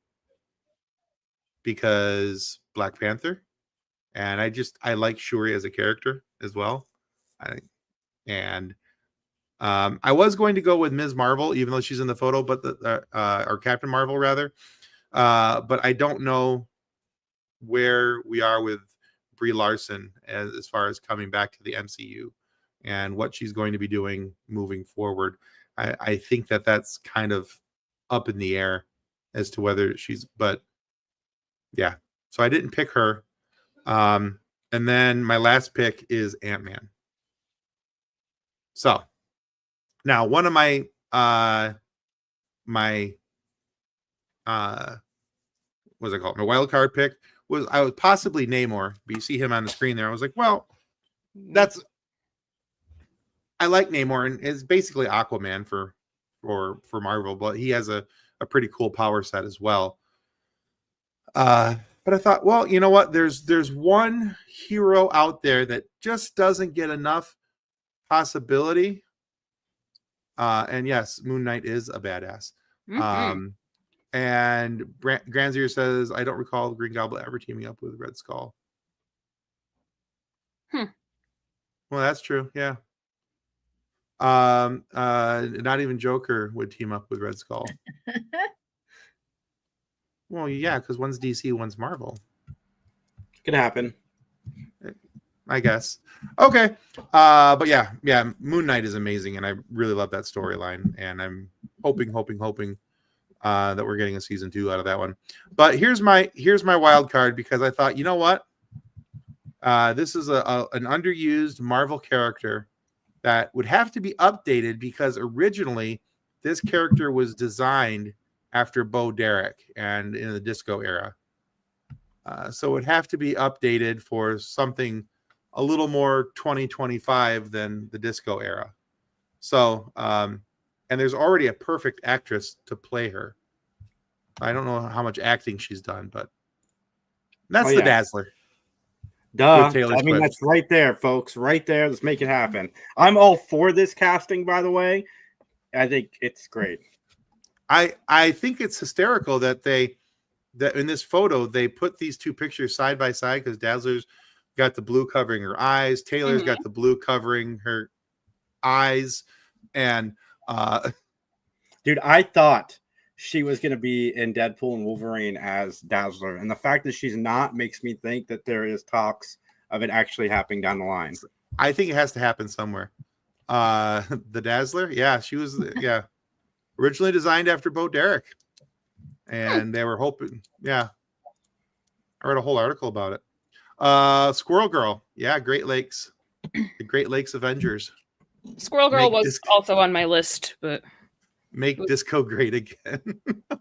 because Black Panther, and I like Shuri as a character as well. I was going to go with Ms. Marvel, even though she's in the photo, but or Captain Marvel rather. But I don't know where we are with Brie Larson as far as coming back to the MCU and what she's going to be doing moving forward. I think that's kind of up in the air as to whether but yeah, so I didn't pick her. And then my last pick is Ant-Man. So now one of my what's it called? My wild card pick was possibly Namor, but you see him on the screen there. I was like, well, I like Namor, and it's basically Aquaman for Marvel, but he has a pretty cool power set as well. But I thought, well, you know what? There's one hero out there that just doesn't get enough possibility. And yes, Moon Knight is a badass. Mhm. And Granzier says, I don't recall Green Goblin ever teaming up with Red Skull. Well, that's true. Yeah. Not even Joker would team up with Red Skull. Well, yeah, because one's DC, one's Marvel. Could happen. I guess. Okay. But yeah, Moon Knight is amazing, and I really love that storyline, and I'm hoping that we're getting a season 2 out of that one. But here's my wild card, because I thought, you know what? This is an underused Marvel character that would have to be updated, because originally this character was designed after Bo Derek and in the disco era. So it would have to be updated for something a little more 2025 than the disco era. So, and there's already a perfect actress to play her. I don't know how much acting she's done, but that's the Dazzler. Duh. Taylor I mean, Swift. that's right there, folks. Right there. Let's make it happen. I'm all for this casting, by the way. I think it's great. I think it's hysterical that that in this photo they put these two pictures side by side, because Dazzler's got the blue covering her eyes, Taylor's got the blue covering her eyes, and dude, I thought she was going to be in Deadpool and Wolverine as Dazzler, and the fact that she's not makes me think that there is talks of it actually happening down the line. I think it has to happen somewhere. The Dazzler, yeah, she was originally designed after Bo Derek, and they were hoping, I read a whole article about it. Squirrel Girl, Great Lakes, the Great Lakes Avengers. Squirrel Girl was also on my list, but make disco great again.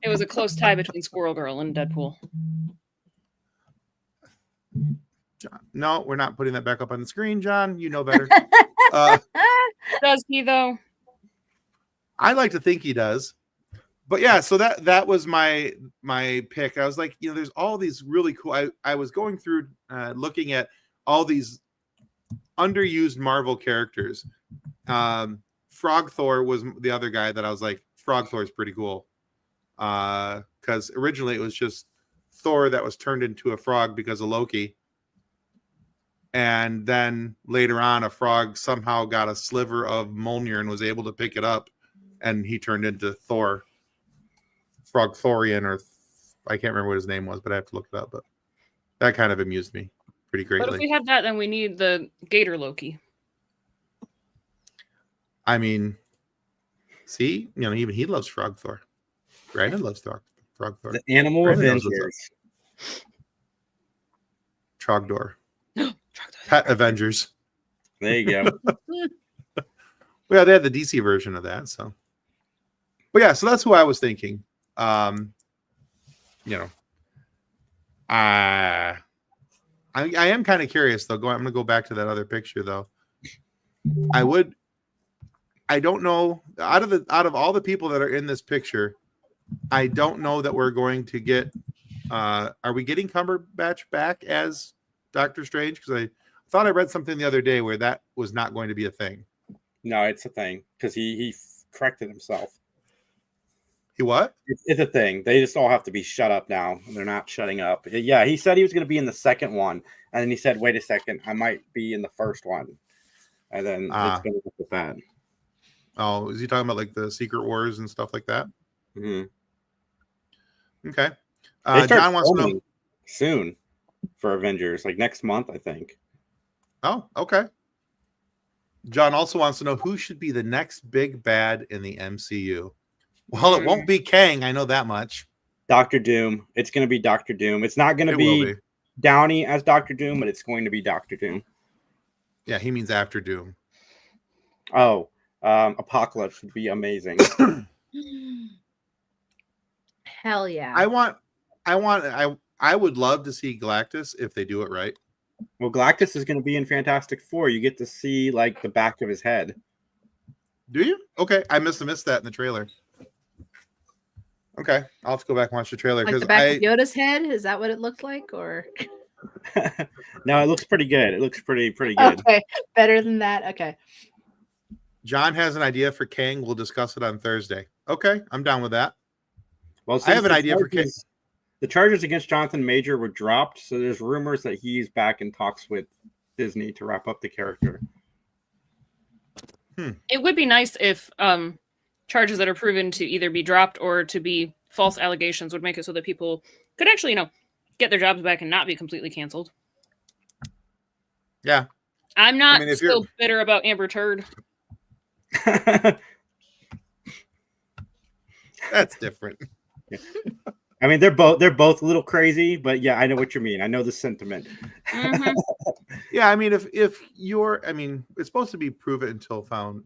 it was a close tie between Squirrel Girl and Deadpool. John, no, we're not putting that back up on the screen, John. You know better. Does he though? I like to think he does. But yeah, so that was my pick. I was like, there's all these really cool. I was going through looking at all these underused Marvel characters. Frog Thor was the other guy that I was like, Frog Thor is pretty cool. Because originally it was just Thor that was turned into a frog because of Loki. And then later on, a frog somehow got a sliver of Mjolnir and was able to pick it up, and he turned into Thor. Frog Thorian, or I can't remember what his name was, but I have to look it up. But that kind of amused me pretty greatly. But if we have that, then we need the Gator Loki. I mean, see, even he loves Frog Thor. Brandon loves Frog Thor. The Animal Avengers. Trogdor. Pet Avengers. There you go. Well, they had the DC version of that, so. But yeah, so that's who I was thinking. I am kind of curious though. I'm going to go back to that other picture though. I don't know, out of all the people that are in this picture, I don't know that we're going to get. Are we getting Cumberbatch back as Doctor Strange? Because I thought I read something the other day where that was not going to be a thing. No, it's a thing, because he corrected himself. He what? It's a thing. They just all have to be shut up now. They're not shutting up. Yeah, he said he was going to be in the second one, and then he said, "Wait a second, I might be in the first one," and then it's going to look at that. Oh, is he talking about like the Secret Wars and stuff like that? Mm-hmm. Okay. John wants to know soon for Avengers, like next month, I think. Oh, okay. John also wants to know who should be the next big bad in the MCU. Well, it won't be Kang. I know that much. Dr. Doom. It's going to be Dr. Doom. It's not going to be Downey as Dr. Doom, but it's going to be Dr. Doom. Yeah, he means after Doom. Oh, Apocalypse would be amazing. Hell yeah. I would love to see Galactus if they do it right. Well, Galactus is going to be in Fantastic Four. You get to see like the back of his head. Do you? Okay, I missed that in the trailer. Okay, I'll have to go back and watch the trailer. Like the back of Yoda's head? Is that what it looked like? Or no, it looks pretty good. It looks pretty good. Okay, better than that. Okay. John has an idea for Kang. We'll discuss it on Thursday. Okay, I'm down with that. Well, I have an idea for Kang. The charges against Jonathan Major were dropped, so there's rumors that he's back in talks with Disney to wrap up the character. It would be nice if charges that are proven to either be dropped or to be false allegations would make it so that people could actually, get their jobs back and not be completely canceled. Yeah. I'm not if still bitter about Amber Turd. That's different. I mean, they're both a little crazy, but yeah, I know what you mean. I know the sentiment. Mhm. Yeah, I mean, if you're, it's supposed to be proven until found,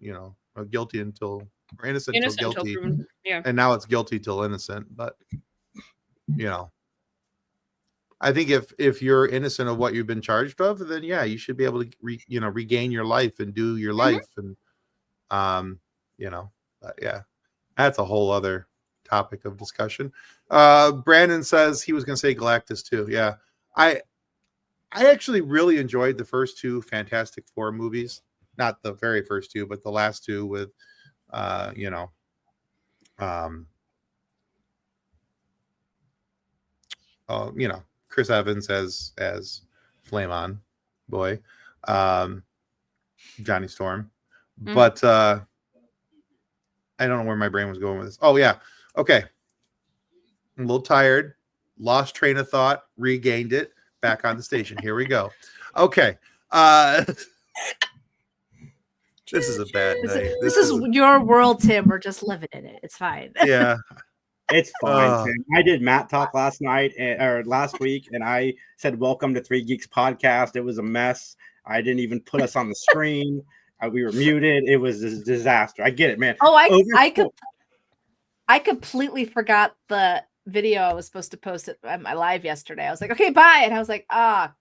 guilty until or innocent until guilty, proven. Yeah. and now it's guilty till innocent. But I think if you're innocent of what you've been charged of, then yeah, you should be able to regain your life and do your life, and but yeah, that's a whole other topic of discussion. Brandon says he was going to say Galactus too. Yeah, I actually really enjoyed the first two Fantastic Four movies. Not the very first two, but the last two with, Chris Evans as Flame On Boy, Johnny Storm. Mhm. But I don't know where my brain was going with this. Oh yeah, okay. I'm a little tired. Lost train of thought. Regained it. Back on the station. Here we go. Okay. This is a bad night. This is your world, Tim. We're just living in it. It's fine. Yeah. It's fine. Tim. I did Matt Talk last week, and I said, welcome to Three Geeks Podcast. It was a mess. I didn't even put us on the screen. We were muted. It was a disaster. I get it, man. Oh, I completely forgot the video I was supposed to post at my live yesterday. I was like, okay, bye. And I was like, crap.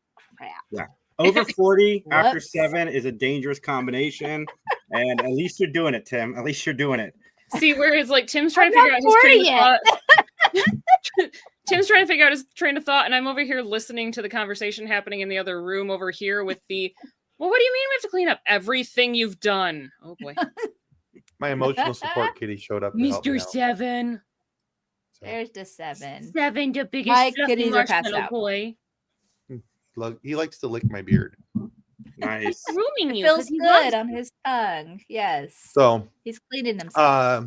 Yeah. Over 40 after Whoops. 7 is a dangerous combination. And at least you're doing it, Tim. At least you're doing it. See, whereas like Tim's trying to I'm figure out not his train 40 of thought. Tim's trying to figure out his train of thought, and I'm over here listening to the conversation happening in the other room over here with the, well, what do you mean we have to clean up everything you've done? Oh boy. My emotional support kitty showed up. to help me Mr. out. Seven. So, There's the 7. Seven, the biggest My fluffy kitties are passed marshmallow out. boy. he likes to lick my beard. Nice. Grooming It you. feels 'cause he good loves on his tongue. Yes. So He's cleaning himself.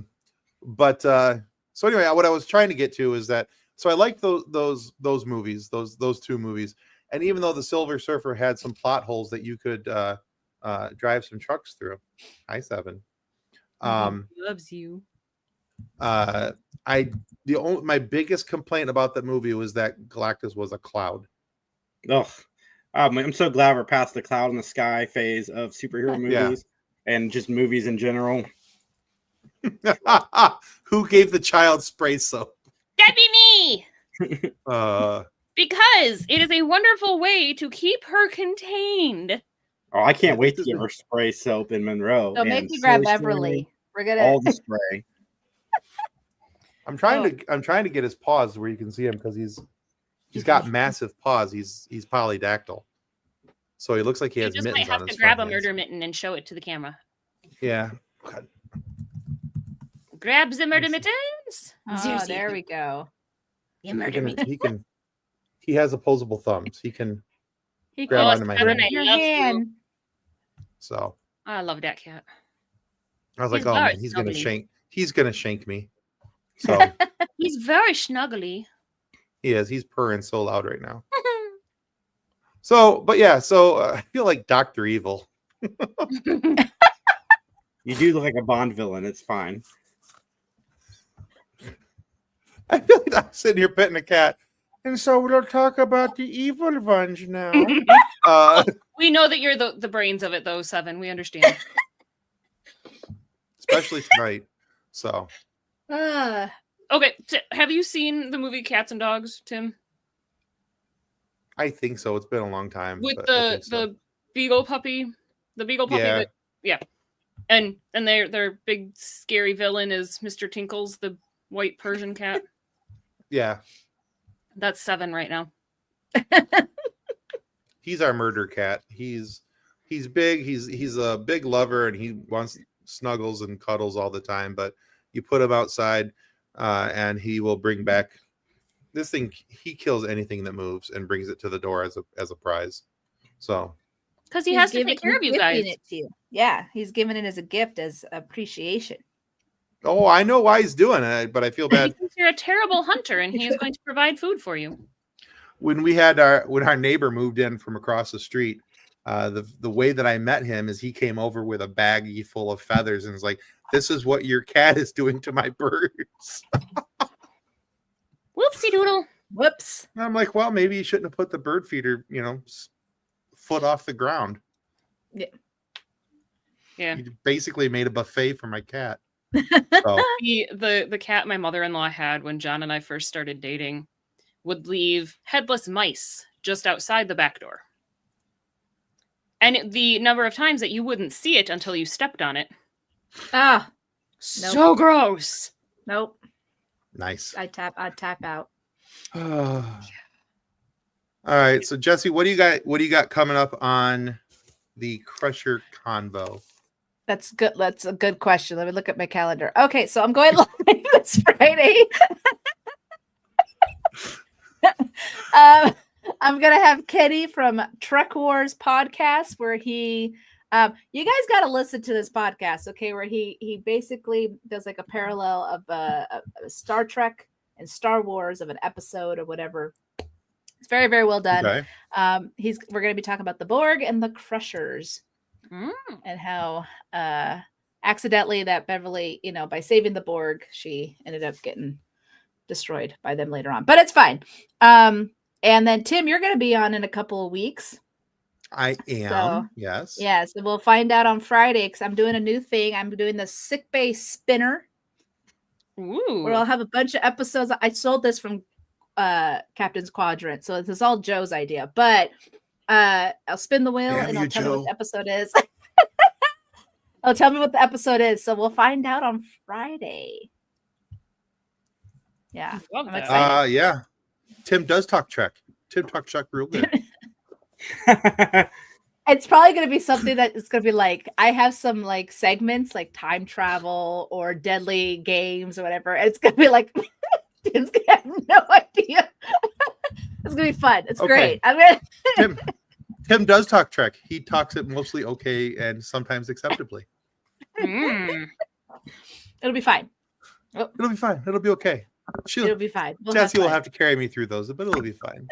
So anyway, what I was trying to get to is that I liked those movies, those two movies, and even though the Silver Surfer had some plot holes that you could drive some trucks through. Hi, 7. He loves you. My biggest complaint about that movie was that Galactus was a cloud. Ugh. I'm so glad we're past the cloud in the sky phase of superhero movies and just movies in general. Who gave the child spray soap? That'd be me. Uh, Because it is a wonderful way to keep her contained. Oh, I can't wait to get our spray soap in Monroe. So and make me grab slowly Beverly. We're spraying gonna. all the spray. I'm trying to get his paws where you can see him because he's got massive paws. He's polydactyl, so he looks like he You has just mittens might have on to his grab a front hands. murder mitten and show it to the camera. Yeah. God. Grab the murder Let's mittens. Oh, there we go. You murder me. He has opposable thumbs. He can He grab can onto my Seven, hand. I your love you. hand. So I love that cat. I was like, He's oh very man, he's gonna snuggly. shank. He's gonna shank me. So He's very snuggly. he is. He's purring so loud right now. So, but yeah. So I feel like Dr. Evil. You do look like a Bond villain. It's fine. I feel like I'm sitting here petting a cat. And so we'll talk about the evil ones now. We know that you're the brains of it, though, Seven. We understand. Especially tonight. So Okay, have you seen the movie Cats and Dogs, Tim? I think so. It's been a long time. With but I think so. the beagle puppy, the beagle puppy. Yeah. Yeah. And their big scary villain is Mr. Tinkles, the white Persian cat. Yeah. That's Seven right now. He's our murder cat. He's big. He's a big lover, and he wants snuggles and cuddles all the time, but you put him outside and he will bring back this thing. He kills anything that moves and brings it to the door as a prize. So Because he has to take care of you guys. It to you. Yeah, he's giving it as a gift, as appreciation. Oh, I know why he's doing it, but I feel bad. Because you're a terrible hunter, and he is going to provide food for you. When our neighbor moved in from across the street, the way that I met him is he came over with a baggie full of feathers and was like, "This is what your cat is doing to my birds." Whoopsie doodle. Whoops. And I'm like, well, maybe you shouldn't have put the bird feeder, foot off the ground. Yeah. You basically made a buffet for my cat. So. The cat my mother-in-law had when John and I first started dating would leave headless mice just outside the back door. And the number of times that you wouldn't see it until you stepped on it. Ah. So gross. Nope. Nice. I'd tap out. All right. So Jessi, what do you got coming up on the Crusher Convo? That's good. That's a good question. Let me look at my calendar. Okay, so I'm going live this Friday. I'm gonna have Kenny from Trek Wars podcast, where he you guys got to listen to this podcast, okay? Where he basically does like a parallel of a Star Trek and Star Wars of an episode or whatever. It's very, very well done. Okay. We're gonna be talking about the Borg and the Crushers. And how accidentally that Beverly, by saving the Borg, she ended up getting destroyed by them later on. But it's fine. And then Tim, you're going to be on in a couple of weeks. I am. So, yes. Yes. And we'll find out on Friday because I'm doing a new thing. I'm doing the Sick Bay Spinner. Ooh. Where I'll have a bunch of episodes. I sold this from Captain's Quadrant. So this is all Joe's idea. But I'll spin the wheel and I'll tell you what the episode is. Oh, tell me what the episode is. So we'll find out on Friday. Yeah. I'm excited. Yeah. Tim does talk Trek. Tim talks Trek real good. It's probably going to be something that it's going to be like, I have some like segments like time travel or deadly games or whatever. And it's going to be like, Tim's going to have no idea. It's going to be fun. It's great. Tim does talk Trek. He talks it mostly okay and sometimes acceptably. It'll be fine. It'll be fine. It'll be okay. It'll be fine. Jessi will have to carry me through those, but it'll be fine.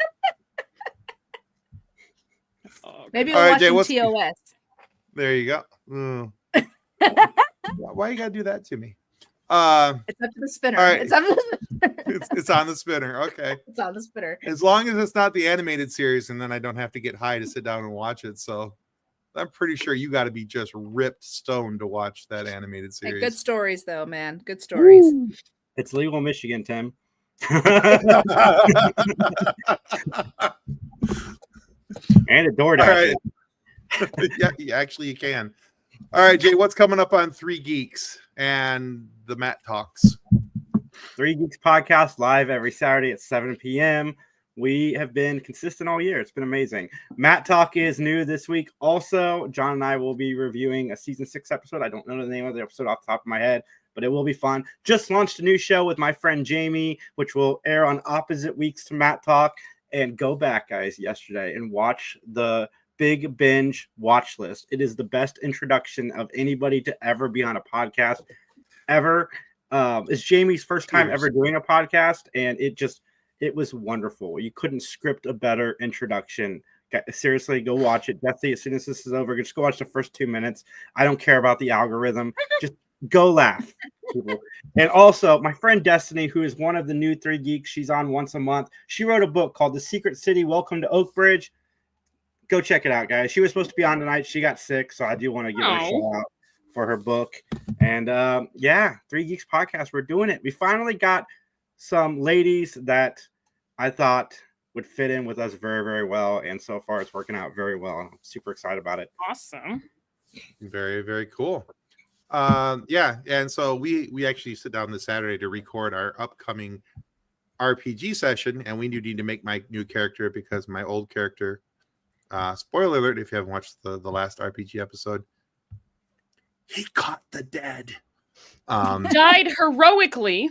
Maybe we'll watch some TOS. There you go. Why you gotta do that to me? It's up to the spinner. Right. It's on the spinner. Okay. It's on the spinner. As long as it's not the animated series, and then I don't have to get high to sit down and watch it. So I'm pretty sure you got to be just ripped stoned to watch that animated series. Hey, good stories, though, man. Good stories. Woo. It's legal in Michigan, Tim. And a DoorDash. Right. Yeah, actually, you can. All right, Jay, what's coming up on 3 Geeks and the Matt Talks? 3 Geeks podcast live every Saturday at 7 p.m. We have been consistent all year. It's been amazing. Matt Talk is new this week. Also, John and I will be reviewing a season 6 episode. I don't know the name of the episode off the top of my head, but it will be fun. Just launched a new show with my friend Jamie, which will air on opposite weeks to Matt Talk. And go back, guys, yesterday and watch the Big Binge watch list. It is the best introduction of anybody to ever be on a podcast ever. It's Jamie's first time ever doing a podcast, and it was wonderful. You couldn't script a better introduction. Seriously, go watch it. Jessi, as soon as this is over, just go watch the first 2 minutes. I don't care about the algorithm. Just go laugh, people. And also, my friend Destiny, who is one of the new 3 Geeks, she's on once a month. She wrote a book called The Secret City, Welcome to Oak Bridge. Go check it out, guys. She was supposed to be on tonight. She got sick, so I do want to give her a shout out for her book. And 3 Geeks podcast, we're doing it. We finally got some ladies that I thought would fit in with us very, very well. And so far, it's working out very well. I'm super excited about it. Awesome. Very, very cool. And so we actually sit down this Saturday to record our upcoming RPG session, and we do need to make my new character because my old character, spoiler alert if you haven't watched the last RPG episode, he caught the dead. Died heroically.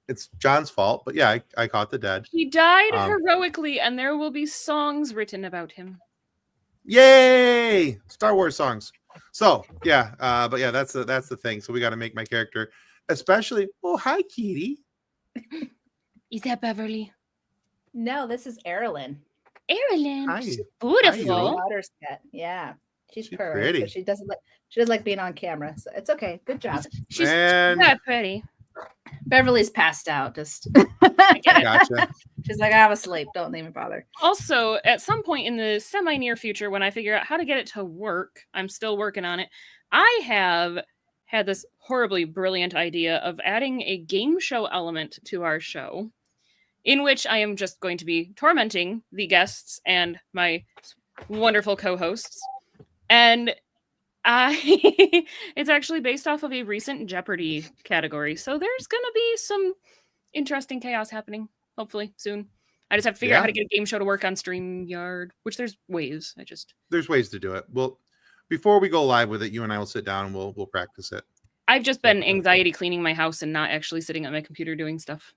It's John's fault, but yeah, I caught the dead. He died heroically, and there will be songs written about him. Yay! Star Wars songs. So yeah, but yeah, that's the thing. So we got to make my character, especially. Oh, hi, Kitty. Is that Beverly? No, this is Erilyn. Erilyn, Hi. she's Hi, beautiful. Daughter's pet. Yeah, she's purring, pretty. but she doesn't like being on camera. So it's okay. Good job. She's And- that pretty. Beverly's passed out. Just Gotcha. she's like, I'm asleep. Don't even bother. Also, at some point in the semi-near future, when I figure out how to get it to work, I'm still working on it. I have had this horribly brilliant idea of adding a game show element to our show, in which I am just going to be tormenting the guests and my wonderful co-hosts. And it's actually based off of a recent Jeopardy category. So there's going to be some interesting chaos happening, hopefully, soon. I just have to figure out how to get a game show to work on StreamYard, which there's ways. There's ways to do it. Well, before we go live with it, you and I will sit down and we'll practice it. I've just been anxiety cleaning my house and not actually sitting at my computer doing stuff.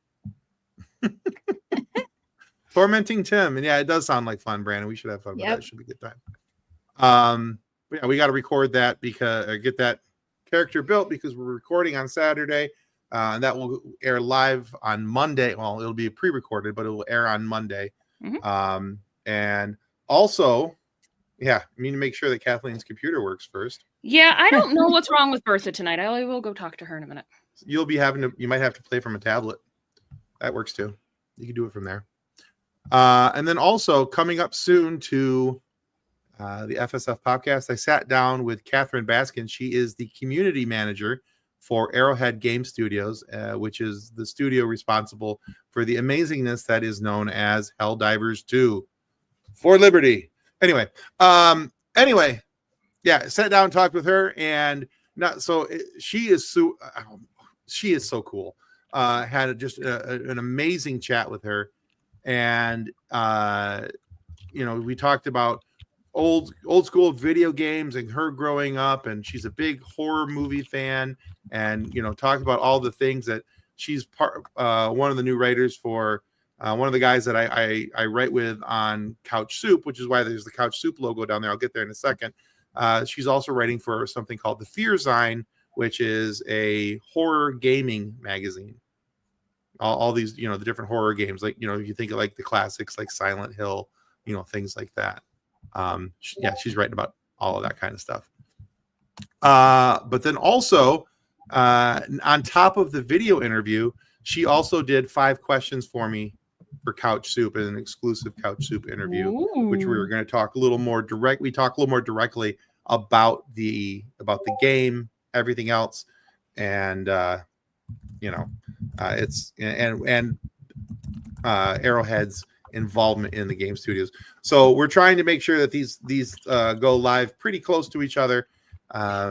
Tormenting Tim. And yeah, it does sound like fun, Brandon. We should have fun with that. It should be a good time. But yeah, we got to record that or get that character built because we're recording on Saturday. And that will air live on Monday. Well, it'll be pre-recorded, but it will air on Monday. Mm-hmm. And also, yeah, I mean to make sure that Kathleen's computer works first. Yeah, I don't know what's wrong with Bertha tonight. I will go talk to her in a minute. You might have to play from a tablet. That works too. You can do it from there. And then also coming up soon to the FSF PopCast, I sat down with Catherine Baskin. She is the community manager for Arrowhead Game Studios, which is the studio responsible for the amazingness that is known as Helldivers 2 for Liberty. Anyway, yeah, sat down and talked with her, and she is so cool. Had just an amazing chat with her, and we talked about old school video games and her growing up, and she's a big horror movie fan, and talked about all the things that she's one of the new writers for one of the guys that I write with on Couch Soup, which is why there's the Couch Soup logo down there. I'll get there in a second. She's also writing for something called the Fear Zine, which is a horror gaming magazine. All these, the different horror games, like, you think of like the classics, like Silent Hill, things like that. She's writing about all of that kind of stuff. But then also, on top of the video interview, she also did 5 questions for me for Couch Soup, an exclusive Couch Soup interview, which we were going to talk a little more direct. We talk a little more directly about the game, everything else, and it's and Arrowhead's involvement in the game studios. So we're trying to make sure that these go live pretty close to each other.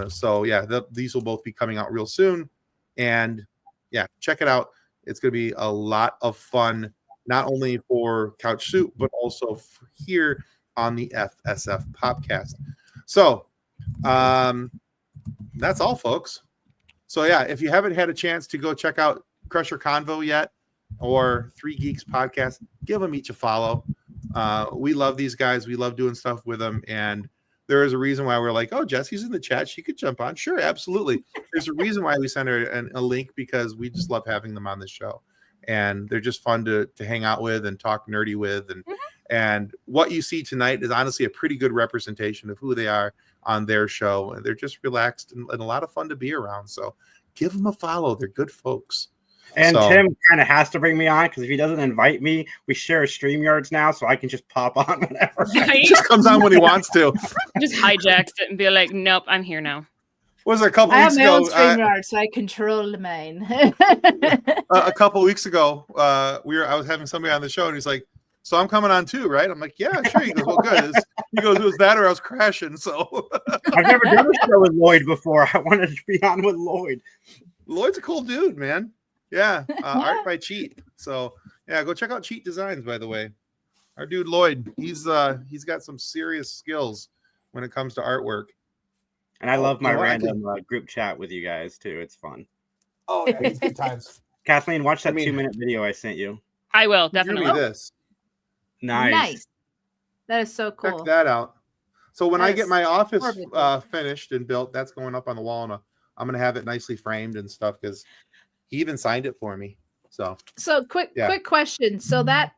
So yeah, these will both be coming out real soon, and yeah, check it out. It's going to be a lot of fun, not only for Couch Soup, but also here on the FSF PopCast. So that's all, folks. So yeah, if you haven't had a chance to go check out Crusher Convo yet, or 3 Geeks Podcast, give them each a follow. We love these guys. We love doing stuff with them. And there is a reason why we're like, oh, Jessi's in the chat. She could jump on. Sure, absolutely. There's a reason why we send her a link, because we just love having them on the show. And they're just fun to hang out with and talk nerdy with. And what you see tonight is honestly a pretty good representation of who they are on their show. And they're just relaxed and a lot of fun to be around. So give them a follow. They're good folks. And Tim kind of has to bring me on, because if he doesn't invite me, we share StreamYards now, so I can just pop on whenever. He just comes on when he wants to. Just hijacks it and be like, nope, I'm here now. Was it a couple I weeks have my own ago? StreamYard, so I control the main. A couple weeks ago, I was having somebody on the show, and he's like, "So I'm coming on too, right?" I'm like, "Yeah, sure." He goes, "Well, good." He goes, "It was that, or I was crashing." So I've never done a show with Lloyd before. I wanted to be on with Lloyd. Lloyd's a cool dude, man. Yeah, art by Cheat. So yeah, go check out Cheat Designs. By the way, our dude Lloyd, he's got some serious skills when it comes to artwork. And I love my you know what? random group chat with you guys too. It's fun. Oh, yeah, it's good times. Kathleen, watch that I mean- 2-minute video I sent you. I will Give definitely. me this. Nice. That is so cool. Check that out. So when I That get is my office horribly cool. finished and built, that's going up on the wall, and I'm gonna have it nicely framed and stuff because he even signed it for me. So quick Yeah. question. So that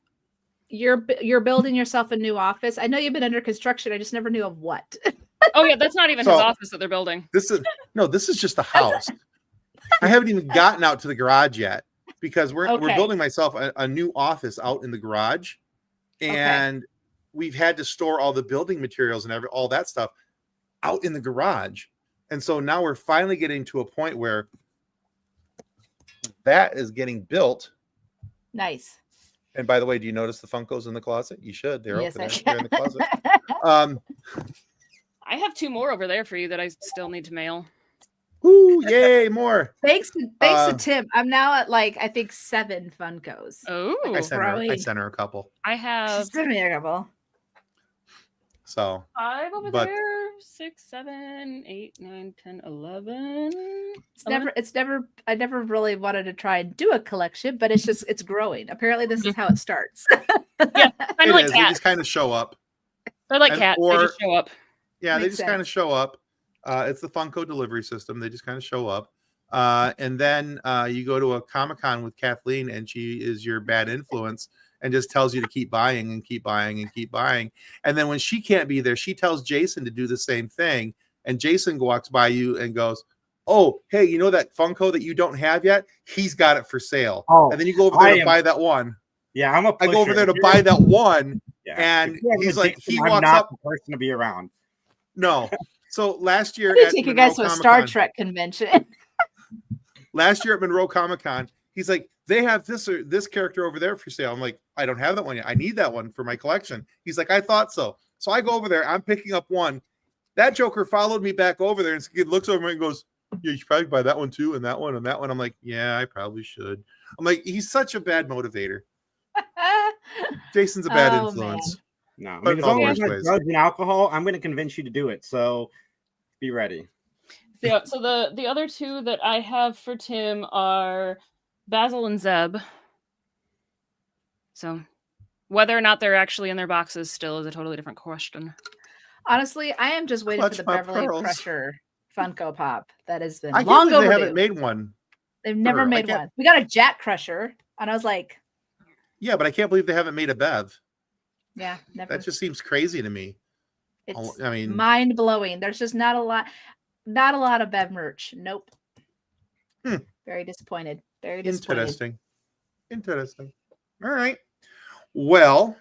you're building yourself a new office. I know you've been under construction. I just never knew of what. Oh yeah, that's not even his So- office that they're building. this is just the house. I haven't even gotten out to the garage yet because we're Okay. building myself a new office out in the garage, and we've had to store all the building materials and all that stuff out in the garage. And so now we're finally getting to a point where that is getting built. Nice. And by the way, do you notice the Funkos in the closet? You should. They're Yes, over I there. They're in the closet. I have 2 more over there for you that I still need to mail. Woo, yay, more. Thanks to Tim. I'm now at I think 7 Funkos. Oh, I sent her growing. a couple. I have She's sent me a couple. So 5 over but- there, 6, 7, 8, 9, 10, 11. I never really wanted to try and do a collection, but it's growing. Apparently this is how it starts. Kind it of like is. They cats. just kind of show up. They're like and- cats. They or- just show up. Yeah, they Makes just kind of show up. It's the Funko delivery system. They just kind of show up. And then you go to a Comic-Con with Kathleen, and she is your bad influence and just tells you to keep buying and keep buying and keep buying. And then when she can't be there, she tells Jason to do the same thing. And Jason walks by you and goes, "Oh, hey, you know that Funko that you don't have yet? He's got it for sale." Oh, And then you go over there to buy that one. Yeah, I'm a I go over pusher. there to buy that one. Yeah. and If you have he's a like, Jason, he I'm walks not up- the person to be around. No. So last year I'm gonna at take you Monroe guys to a Star Comic-Con- Trek convention. last year at Monroe Comic-Con, he's like, they have this character over there for sale. I'm like, I don't have that one yet. I need that one for my collection. He's like, I thought so. So I go over there. I'm picking up one. That Joker followed me back over there and he looks over me and goes, "Yeah, you should probably buy that one too, and that one, and that one." I'm like, "Yeah, I probably should." I'm like, he's such a bad motivator. Jason's a bad Oh, influence. No, I But mean, as all long the as worst there's ways. drugs and alcohol, I'm going to convince you to do it. So be ready. Yeah, so the other 2 that I have for Tim are Basil and Zeb. So whether or not they're actually in their boxes still is a totally different question. Honestly, I am just waiting Clutch for the my Beverly pearls. Crusher Funko Pop that has been I can't long believe they overdue. haven't made one. They've never her. I made can't- one. We got a Jack Crusher, and I was like, Yeah, but I can't believe they haven't made a Bev. yeah, never. That just seems crazy to me. It's I mean, mind blowing. There's just not a lot of Bev merch. Nope. Hmm. Very disappointed. Very disappointed. Interesting. All right. Well,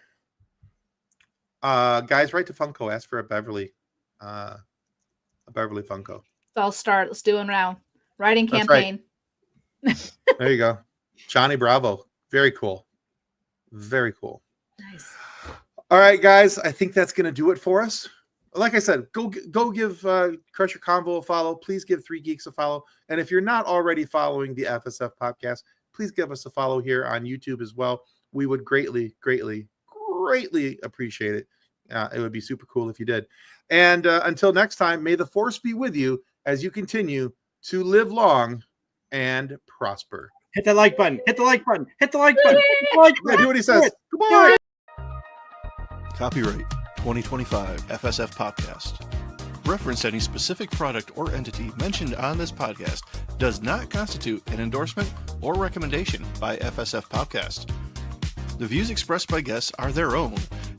guys, write to Funko. Ask for a Beverly Funko. So I'll start. Let's do it now. Writing That's right. campaign. There you go. Johnny Bravo. Very cool. Very cool. Nice. All right, guys. I think that's going to do it for us. Like I said, go give Crusher Convo a follow. Please give 3 Geeks a follow. And if you're not already following the FSF podcast, please give us a follow here on YouTube as well. We would greatly appreciate it. It would be super cool if you did. And until next time, may the force be with you as you continue to live long and prosper. Hit the like button. Hit the like button. Hit the like button. Hit the like Yeah, button. do what he says. Do it. Goodbye. Copyright 2025 FSF Podcast. Reference any specific product or entity mentioned on this podcast does not constitute an endorsement or recommendation by FSF Podcast. The views expressed by guests are their own,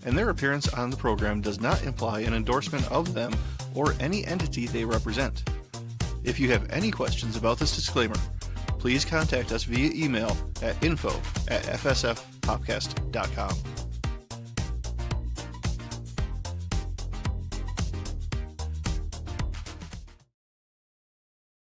and their appearance on the program does not imply an endorsement of them or any entity they represent. If you have any questions about this disclaimer, please contact us via email at info@fsfpodcast.com.